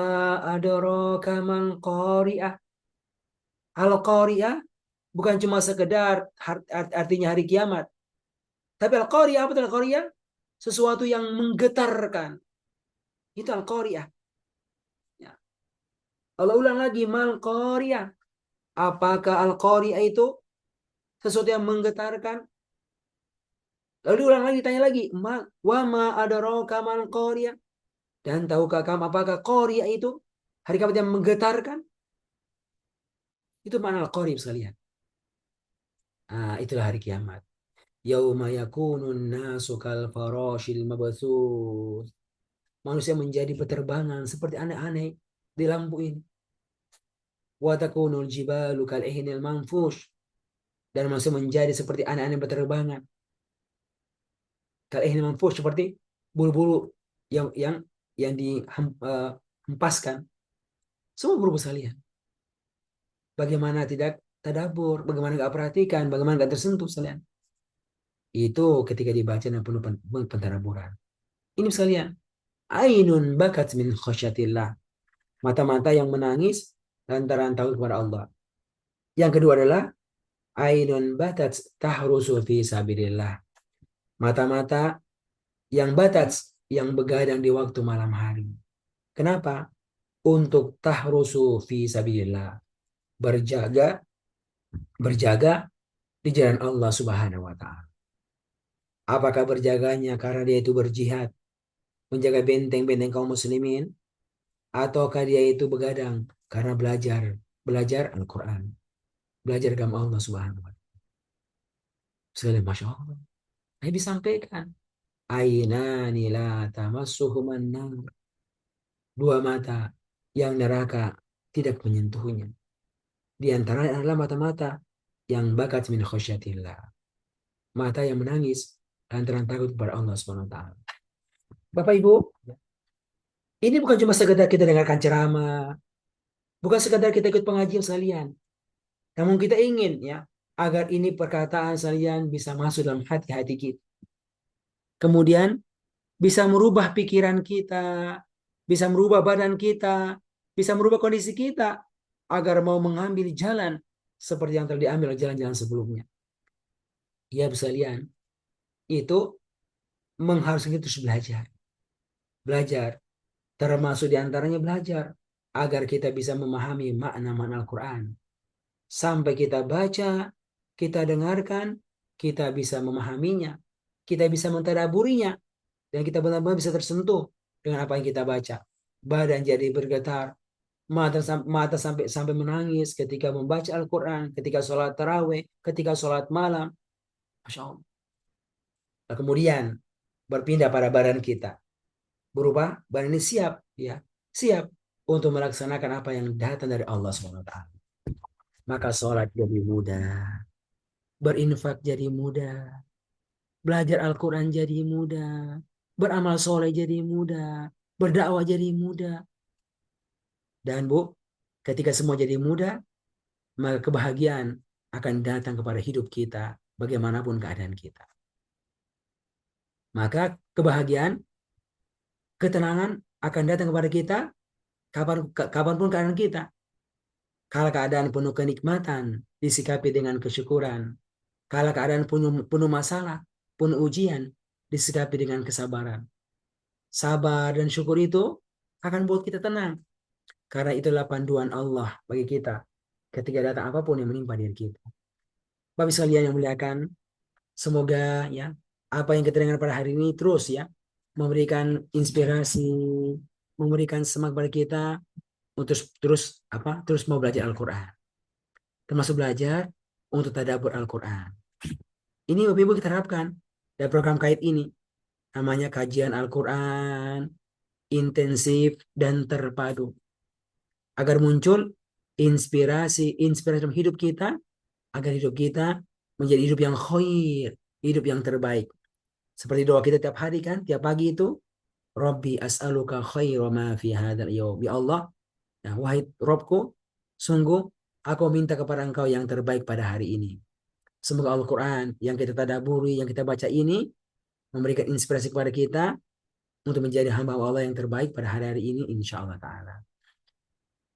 adraka mal Qari'ah. Al-Qari'ah bukan cuma sekedar artinya hari kiamat. Tapi Al-Qari'ah, apa itu Al-Qari'ah? Sesuatu yang menggetarkan. Itu Al-Qari'ah. Ya. Allah ulang lagi, mal Qari'ah. Apakah Al-Qari'ah itu sesuatu yang menggetarkan? Lalu ulang lagi, tanya lagi, wa ma adraka mal Qari'ah. Dan tahukah kamu apakah Qari'ah itu hari kiamat yang menggetarkan? Itu makna Al-Qari'ah sekalian. Itulah hari kiamat. Yauma yakunun nasu kal farashil mabthuth. Manusia menjadi beterbangan seperti aneh-aneh di lampu ini. Wa takunul jibalu kal ihnil manfush. Dan manusia menjadi seperti aneh-aneh beterbangan. Kal ihnil manfush, seperti bulu-bulu yang dihempaskan. Semua bulu sekalian. Bagaimana tidak tadabur, bagaimana nggak perhatikan, bagaimana nggak tersentuh sekalian. Itu ketika dibaca dan penuh pentadaburan. Ini sekalian, ainun bakat min khasyatillah. Mata-mata yang menangis lantaran takut kepada Allah. Yang kedua adalah ainun batat tahrusu fi sabilillah. Mata-mata yang batat, yang begadang di waktu malam hari. Kenapa? Untuk tahrusu fi sabilillah. Berjaga di jalan Allah Subhanahu wa taala. Apakah berjaganya karena dia itu berjihad menjaga benteng-benteng kaum muslimin, ataukah dia itu begadang karena belajar Al-Quran, belajar agama Allah Subhanahu wa Ta'ala. Sekali Masya Allah. Nabi sampaikan, ainani la tamassuhuman nar. Dua mata yang neraka tidak menyentuhnya. Di antaranya adalah mata-mata yang bakat min khasyatillah. Mata yang menangis lantaran takut kepada Allah Subhanahu wa taala. Bapak Ibu, ini bukan cuma sekedar kita dengarkan ceramah, bukan sekedar kita ikut pengajian sekalian. Namun kita ingin ya agar ini perkataan sekalian bisa masuk dalam hati-hati kita. Kemudian bisa merubah pikiran kita, bisa merubah badan kita, bisa merubah kondisi kita agar mau mengambil jalan seperti yang telah diambil oleh jalan-jalan sebelumnya. Ya, sekalian, itu mengharuskan kita terus belajar. Belajar, termasuk diantaranya belajar agar kita bisa memahami makna-makna Al-Quran. Sampai kita baca, kita dengarkan, kita bisa memahaminya, kita bisa mentadaburinya, dan kita benar-benar bisa tersentuh dengan apa yang kita baca. Badan jadi bergetar, mata sampai sampai menangis ketika membaca Al-Quran, ketika sholat tarawih, ketika sholat malam. Masya Allah. Nah, kemudian berpindah pada badan kita, berubah badan ini siap, ya, siap untuk melaksanakan apa yang datang dari Allah SWT. Maka sholat jadi mudah, berinfak jadi mudah, belajar Al-Quran jadi mudah, beramal soleh jadi mudah, berdakwah jadi mudah. Dan Bu, ketika semua jadi mudah, maka kebahagiaan akan datang kepada hidup kita bagaimanapun keadaan kita. Maka kebahagiaan, ketenangan akan datang kepada kita kapanpun keadaan kita. Kala keadaan penuh kenikmatan disikapi dengan kesyukuran. Kala keadaan penuh masalah, penuh ujian disikapi dengan kesabaran. Sabar dan syukur itu akan buat kita tenang. Karena itulah panduan Allah bagi kita ketika datang apapun yang menimpa diri kita. Bapak sekalian yang muliakan, semoga ya apa yang kita dengar pada hari ini terus ya memberikan inspirasi, memberikan semangat pada kita untuk terus mau belajar Al-Quran. Termasuk belajar untuk tadabbur Al-Quran. Ini Bapak Ibu kita harapkan dari program kait ini. Namanya kajian Al-Quran intensif dan terpadu. Agar muncul inspirasi dalam hidup kita. Agar hidup kita menjadi hidup yang khair, hidup yang terbaik. Seperti doa kita tiap hari kan, tiap pagi itu, Rabbi as'aluka khaira ma fi hadzal yaum. Ya Allah, nah, wahai Robku, sungguh aku minta kepada Engkau yang terbaik pada hari ini. Semoga Al-Quran yang kita tadaburi, yang kita baca ini memberikan inspirasi kepada kita untuk menjadi hamba Allah yang terbaik pada hari-hari ini, insya Allah Ta'ala.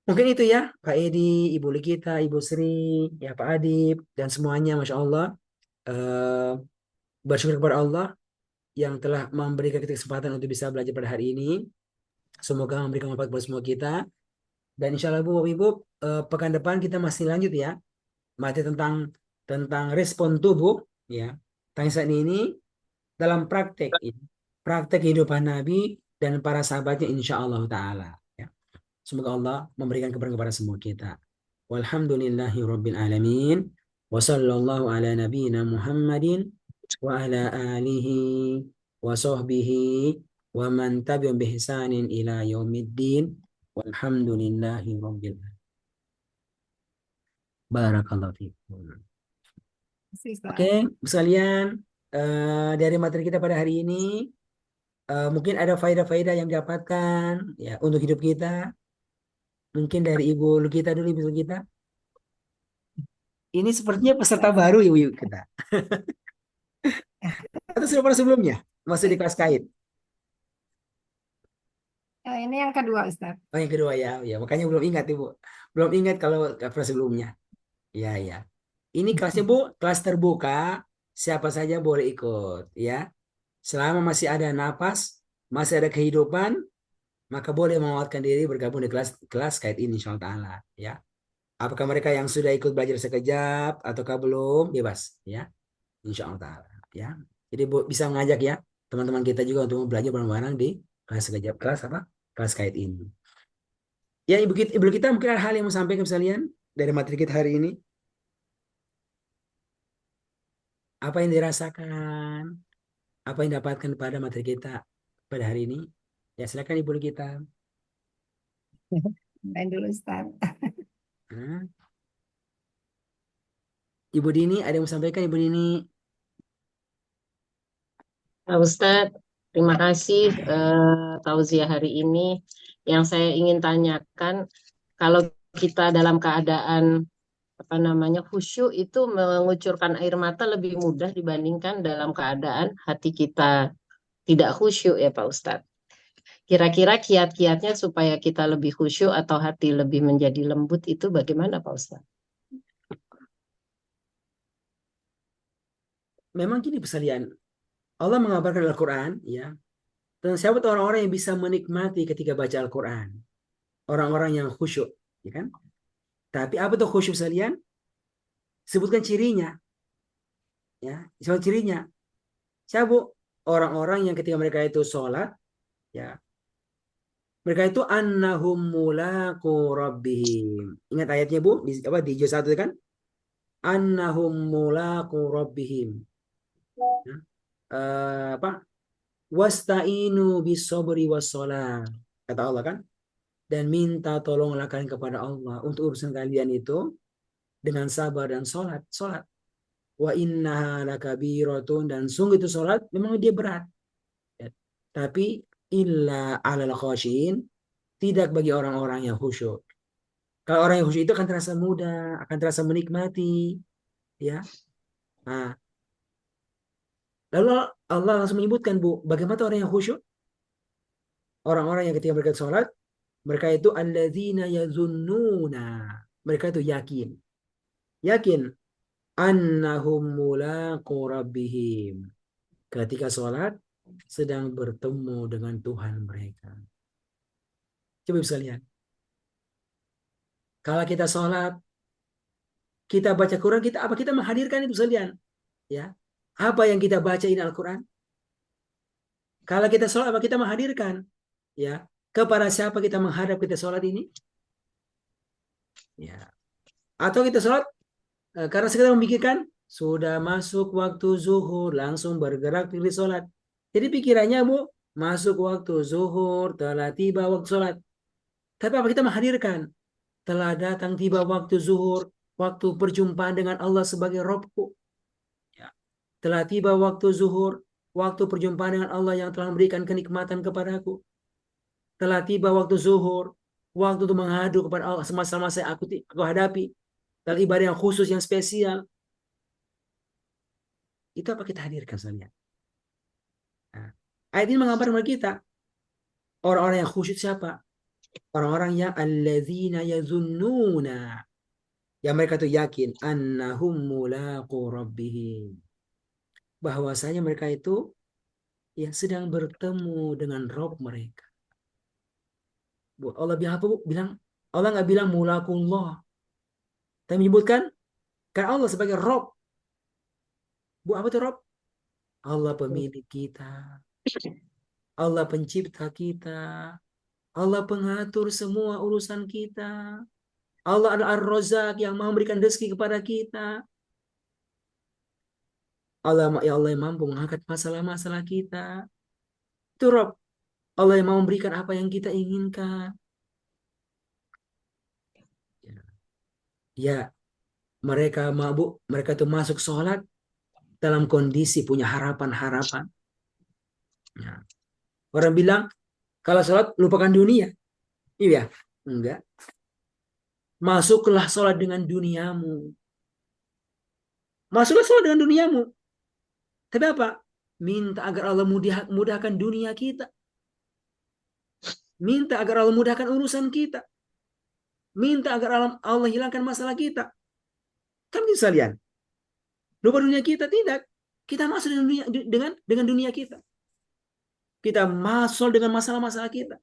Mungkin itu ya, Kak Edi, Ibu Likita, Ibu Sri, ya Pak Adib, dan semuanya, Masya Allah. Eh, bersyukur kepada Allah yang telah memberikan kita kesempatan untuk bisa belajar pada hari ini. Semoga memberikan manfaat buat semua kita. Dan insya Allah Bu, Ibu, pekan depan kita masih lanjut ya, materi tentang respon tubuh, ya. Tentang saat ini dalam praktek, ya. Praktek kehidupan Nabi dan para sahabatnya, insya Allah Taala. Ya. Semoga Allah memberikan keberkahan kepada semua kita. Walhamdulillahi Rabbil Alamin. Wa sallallahu ala nabiyyina Muhammadin wa ala alihi wa sahbihi wa man tabi'un bi ihsanin ila yaumiddin. Walhamdulillahi Rabbil Alamin. Barakallahu fiikum. Oke, sekalian, dari materi kita pada hari ini, mungkin ada faedah-faedah yang didapatkan ya untuk hidup kita. Mungkin dari Ibu Lukita dulu, Ibu Lukita. Ini sepertinya peserta baru Ibu kita. Atau sudah pernah sebelumnya masuk di kelas kait? Ini yang kedua, Ustaz. Oh, yang kedua ya, ya makanya belum ingat Ibu. Belum ingat kalau pernah sebelumnya. Ya, ya. Ini kelasnya Bu, kelas terbuka, siapa saja boleh ikut ya. Selama masih ada napas, masih ada kehidupan, maka boleh menguatkan diri bergabung di kelas kait ini insyaallah taala ya. Apakah mereka yang sudah ikut belajar sekejap ataukah belum, bebas ya. Insyaallah taala ya. Jadi bisa mengajak ya teman-teman kita juga untuk belajar bareng-bareng di Kelas apa? Kelas kait ini. Ya ibu kita mungkin ada hal yang mau sampaikan sekalian dari materi kita hari ini. Apa yang dirasakan? Apa yang dapatkan pada materi kita pada hari ini? Ya silakan ibu kita. Main dulu Ustaz. Hah? Ibu Dini ada yang mau sampaikan Ibu Dini? Pak Ustadz, terima kasih tausiah hari ini. Yang saya ingin tanyakan, kalau kita dalam keadaan khusyuk itu mengucurkan air mata lebih mudah dibandingkan dalam keadaan hati kita tidak khusyuk ya Pak Ustadz. Kira-kira kiat-kiatnya supaya kita lebih khusyuk atau hati lebih menjadi lembut itu bagaimana Pak Ustadz? Memang gini sekalian. Allah mengabarkan Al-Quran, ya. Dan siapa orang-orang yang bisa menikmati ketika baca Al-Quran? Orang-orang yang khusyuk, ya kan? Tapi apa tuh khusyuk sekalian? Sebutkan cirinya, ya. Sebutkan cirinya. Siapa orang-orang yang ketika mereka itu sholat, ya, mereka itu annahum mulaqu rabbihim. Ingat ayatnya Bu, di juz 1 kan? Annahum mulaqu rabbihim. Ya. Wasta'inu bis-sabri was-shalah. Kata Allah kan? Dan minta tolonglah kalian kepada Allah untuk urusan kalian itu dengan sabar dan sholat. Sholat. Wa innaha lakabiratun, dan sungguh itu sholat memang dia berat. Ya. Tapi illa alal khasyin, tidak bagi orang-orang yang khusyuk. Kalau orang yang khusyuk itu akan terasa mudah, akan terasa menikmati, ya. Nah, lalu Allah langsung menyebutkan Bu, bagaimana orang yang khusyuk? Orang-orang yang ketika mereka sholat, mereka itu alladzina yazunnuna, mereka itu yakin annahum mulaqu rabbihim, ketika sholat sedang bertemu dengan Tuhan mereka. Coba bisa lihat, kalau kita sholat, kita baca Quran, kita menghadirkan itu sekalian, ya. Apa yang kita baca ini Al-Quran? Kalau kita sholat, apa kita menghadirkan, ya, kepada siapa kita menghadap kita sholat ini, ya. Atau kita sholat karena sekedar memikirkan sudah masuk waktu zuhur, langsung bergerak pilih sholat. Jadi pikirannya Bu, masuk waktu zuhur, telah tiba waktu sholat. Tapi apa kita menghadirkan? Telah datang tiba waktu zuhur, waktu perjumpaan dengan Allah sebagai Robku. Ya. Telah tiba waktu zuhur, waktu perjumpaan dengan Allah yang telah memberikan kenikmatan kepadaku. Telah tiba waktu zuhur, waktu untuk mengadu kepada Allah semasa-masa aku hadapi. Dan ibadah yang khusus, yang spesial. Itu apa kita hadirkan sebenarnya. Nah, ayat ini mengabarkan kepada kita, orang-orang yang khusyuk siapa? Orang-orang yang alladzina yazunnuna, yang mereka itu yakin annahum mulaqu rabbihim, bahwasanya mereka itu ya sedang bertemu dengan Rabb mereka. Allah bilang apa Bu? Allah nggak bilang mulaqullah, tapi menyebutkan kan Allah sebagai Rabb. Bu, apa itu Rabb? Allah pemilik kita, Allah pencipta kita, Allah pengatur semua urusan kita. Allah adalah Ar-Razzaq yang memberikan rezeki kepada kita. Allah yang mampu mengangkat masalah-masalah kita. Itu Rabb. Allah yang mau memberikan apa yang kita inginkan. Ya, mereka itu masuk sholat dalam kondisi punya harapan-harapan. Ya. Orang bilang, kalau sholat lupakan dunia. Iya, enggak. Masuklah sholat dengan duniamu. Masuklah sholat dengan duniamu. Tapi apa? Minta agar Allah mudahkan dunia kita. Minta agar Allah mudahkan urusan kita. Minta agar Allah hilangkan masalah kita. Kan bisa lihat. Lupa dunia kita, tidak. Kita masuk dengan dunia kita. Kita masuk dengan masalah-masalah kita.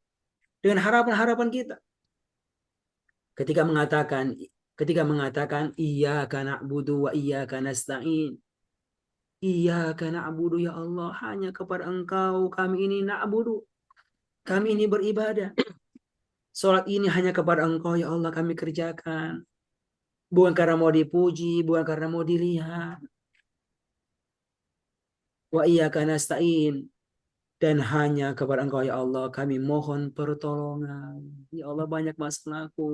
Dengan harapan-harapan kita. Ketika mengatakan iyyaka na'budu wa iyyaka nasta'in. Iyyaka na'budu ya Allah, hanya kepada Engkau kami ini na'budu. Kami ini beribadah. Sholat ini hanya kepada Engkau ya Allah kami kerjakan. Bukan karena mau dipuji, bukan karena mau dilihat. Wa iyyaka nasta'in. Dan hanya kepada Engkau ya Allah kami mohon pertolongan. Ya Allah banyak masalahku,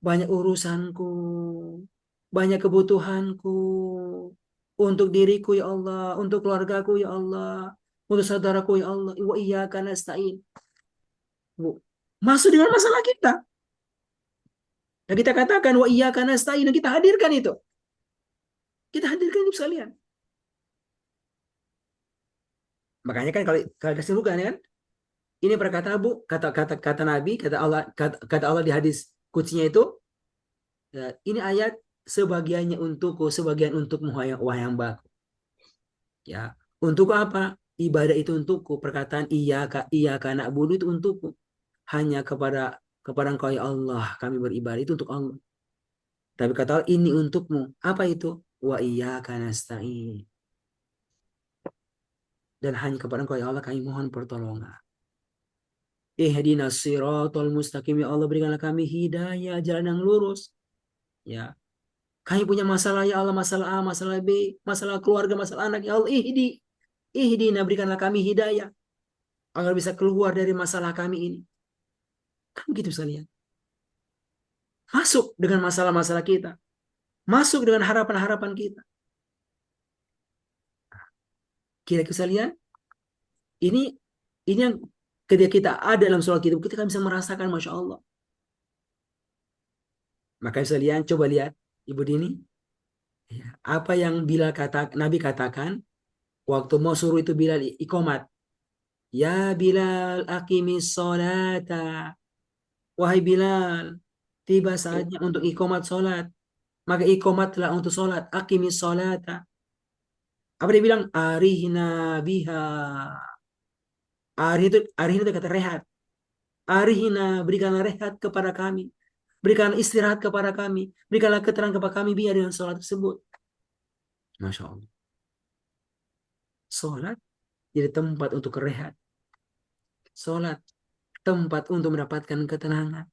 banyak urusanku, banyak kebutuhanku. Untuk diriku ya Allah, untuk keluargaku ya Allah, untuk saudaraku ya Allah. Wa iyyaka nasta'in. Bu, masuk dengan masalah kita. Dan kita katakan wa iyyaka nasta'in, dan kita hadirkan itu. Kita hadirkan itu sekalian. Makanya kan kalau kesimpulan kan, ini perkataan Bu, kata Nabi, kata Allah di hadis kutsinya itu, ya, ini ayat sebagiannya untukku, sebagian untukmu wahai hambaku. Ya, untuk apa? Ibadah itu untukku. Perkataan iyyaka na'budu itu untukku. Hanya kepada Engkau ya Allah kami beribadah, itu untuk Allah. Tapi kata Allah ini untukmu. Apa itu? Wa iyyaka nasta'in. Dan hanya kepada Engkau ya Allah kami mohon pertolongan. Ihdinas siratal mustaqim, ya Allah berikanlah kami hidayah, jalan yang lurus. Ya. Kami punya masalah ya Allah, masalah A, masalah B, masalah keluarga, masalah anak, ya Allah ihdina, berikanlah kami hidayah agar bisa keluar dari masalah kami ini. Kan begitu sekalian. Masuk dengan masalah-masalah kita. Masuk dengan harapan-harapan kita. Kira-kira sekalian, ini yang ketika kita ada dalam sholat kita bisa merasakan Masya Allah. Maka sekalian coba lihat Ibu Dini, ya, apa yang Nabi katakan waktu mau suruh itu Bilal iqamat. Ya Bilal aqimis sholata. Wahai Bilal, tiba saatnya untuk iqamat sholat. Maka iqamatlah untuk sholat. Aqimis sholata. Apa dia bilang? Arihna biha. Arihna itu kata rehat. Arihna, berikanlah rehat kepada kami. Berikanlah istirahat kepada kami. Berikanlah keterangan kepada kami biar dengan sholat tersebut. Masya Allah. Sholat jadi tempat untuk rehat. Sholat tempat untuk mendapatkan ketenangan.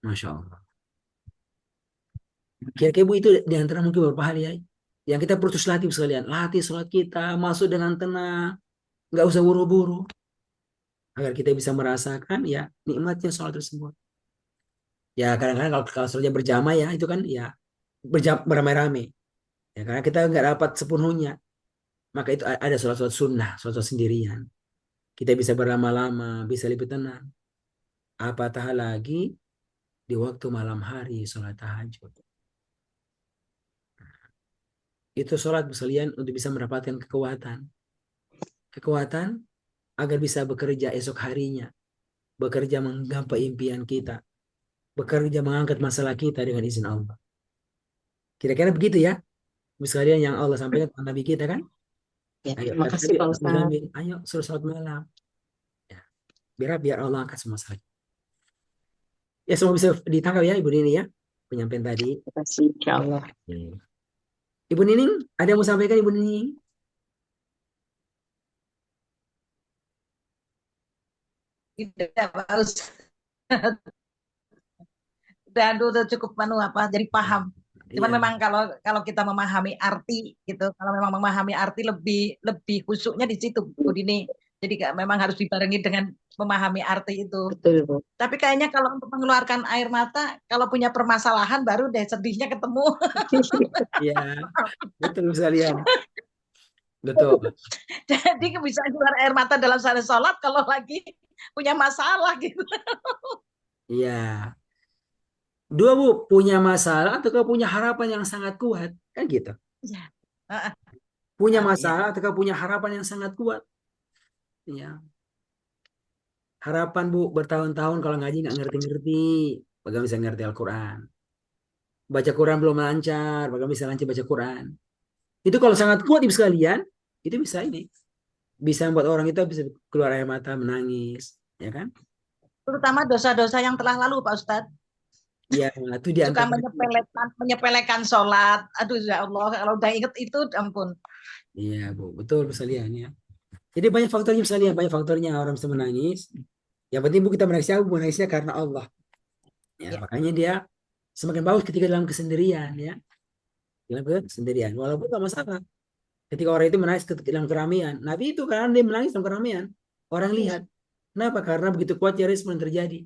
Masya Allah. Kira-kira Bu itu diantara mungkin beberapa hal ya. Yang kita perlu latih sekalian. Latih sholat kita. Masuk dengan tenang. Nggak usah buru-buru. Agar kita bisa merasakan ya nikmatnya sholat tersebut. Ya kadang-kadang kalau sholatnya berjamaah ya itu kan ya beramai-ramai. Ya karena kita nggak dapat sepenuhnya. Maka itu ada sholat-sholat sunnah, sholat sendirian. Kita bisa berlama-lama, bisa lebih tenang. Apatah lagi di waktu malam hari sholat tahajud. Itu sholat sekalian untuk bisa mendapatkan kekuatan. Kekuatan agar bisa bekerja esok harinya. Bekerja menggapai impian kita. Bekerja mengangkat masalah kita dengan izin Allah. Kira-kira begitu ya. Sekalian yang Allah sampaikan kepada Nabi kita kan. Ya, Ayo, terima kasih Pak Ustadz. ayo suruh sholat malam. Ya. Biar Allah angkat semua masalah. Ya semua bisa ditangkap ya Ibu Nini ya. Penyampaian tadi. Terima kasih, insya Allah. Ibu Nining, ada yang mau sampaikan Ibu Nining? Tidak, Pak Ustadz. Udah cukup jadi paham. Cuman Iya. memang kalau kita memahami arti gitu, kalau memang memahami arti lebih khusyuknya di situ Bu Dini. Jadi memang harus dibarengi dengan memahami arti itu. Betul, Bu. Tapi kayaknya kalau untuk mengeluarkan air mata, kalau punya permasalahan baru deh sedihnya ketemu. Iya, betul sekalian. Betul. Jadi bisa keluar air mata dalam sholat kalau lagi punya masalah gitu. Iya. Dua Bu, punya masalah atau punya harapan yang sangat kuat. Kan gitu. Iya. Punya Iya. masalah atau punya harapan yang sangat kuat. Iya. Harapan Bu, bertahun-tahun kalau ngaji nggak ngerti-ngerti. Bagaimana bisa ngerti Al-Quran? Baca Quran belum lancar. Bagaimana bisa lancar baca Quran? Itu kalau sangat kuat Ibu sekalian, itu bisa ini. Bisa membuat orang itu bisa keluar air mata, menangis. Ya kan? Terutama dosa-dosa yang telah lalu Pak Ustadz. Ya, itu di Suka antara menyepelekan sholat. Aduh ya Allah, kalau udah inget itu ampun. Iya Bu, betul sekalian ya. Jadi banyak faktornya misalnya, banyak faktornya orang bisa menangis. Yang penting bu kita menangisnya karena Allah. Ya, Ya. makanya dia semakin bagus ketika dalam kesendirian ya. Dalam kesendirian. Walaupun gak masalah. Ketika orang itu menangis dalam keramaian. Nabi itu karena dia menangis dalam keramaian. Orang lihat. Kenapa? Karena begitu kuat respon yang terjadi.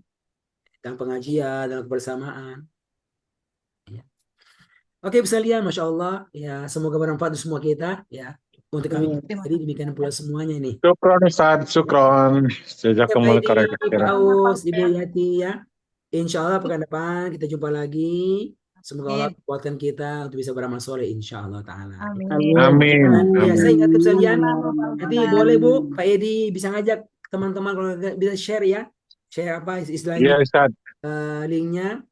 Dalam pengajian, dalam kebersamaan. Ya. Oke, bisa lihat, Masya Allah. Ya, semoga bermanfaat untuk semua kita. Ya, untuk kami. Amin. Terima Jadi demikian pula semuanya nih. Syukron Ustaz, syukron. Oke, Jazakumullah baik, khairan Pak katsiran. Aus, Ibu Yati ya. Insya Allah pekan depan kita jumpa lagi. Semoga Allah kasih. kuatkan kita untuk bisa beramal soleh. Insya Allah Ta'ala. Amin. Amin. Amin. Ya, saya Amin. ingatkan sekalian. Allahumma Nanti barik. boleh Bu, Pak Edi bisa ngajak teman-teman kalau bisa share ya. Share apa Iya istilahnya Ustaz. linknya.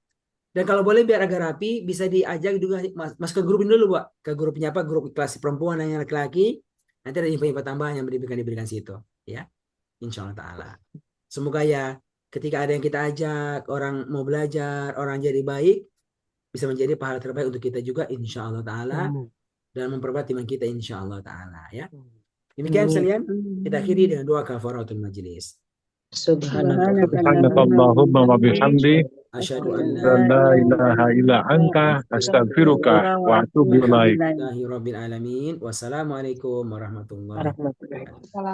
Dan kalau boleh biar agak rapi, bisa diajak juga masuk ke grup ini dulu, Bu. Ke grupnya apa? Grup kelas perempuan dan yang laki-laki. Nanti ada info-info tambahan yang diberikan situ. Ya, Insya Allah Ta'ala. Semoga ya ketika ada yang kita ajak, orang mau belajar, orang jadi baik, bisa menjadi pahala terbaik untuk kita juga insya Allah Ta'ala. Amin. Dan memperbaiki iman kita insya Allah Ta'ala ya. Demikian Amin. sekalian, kita akhiri dengan doa kafaratul majlis. Subhanallah. Subhanakallahumma wa bihamdi. Asyhadu an La ilaha illa anta. Astaghfiruka wa atubu ilaik. la ilaha illallah rabbil alamin. Wassalamualaikum warahmatullahi Warahmatullahi wabarakatuh.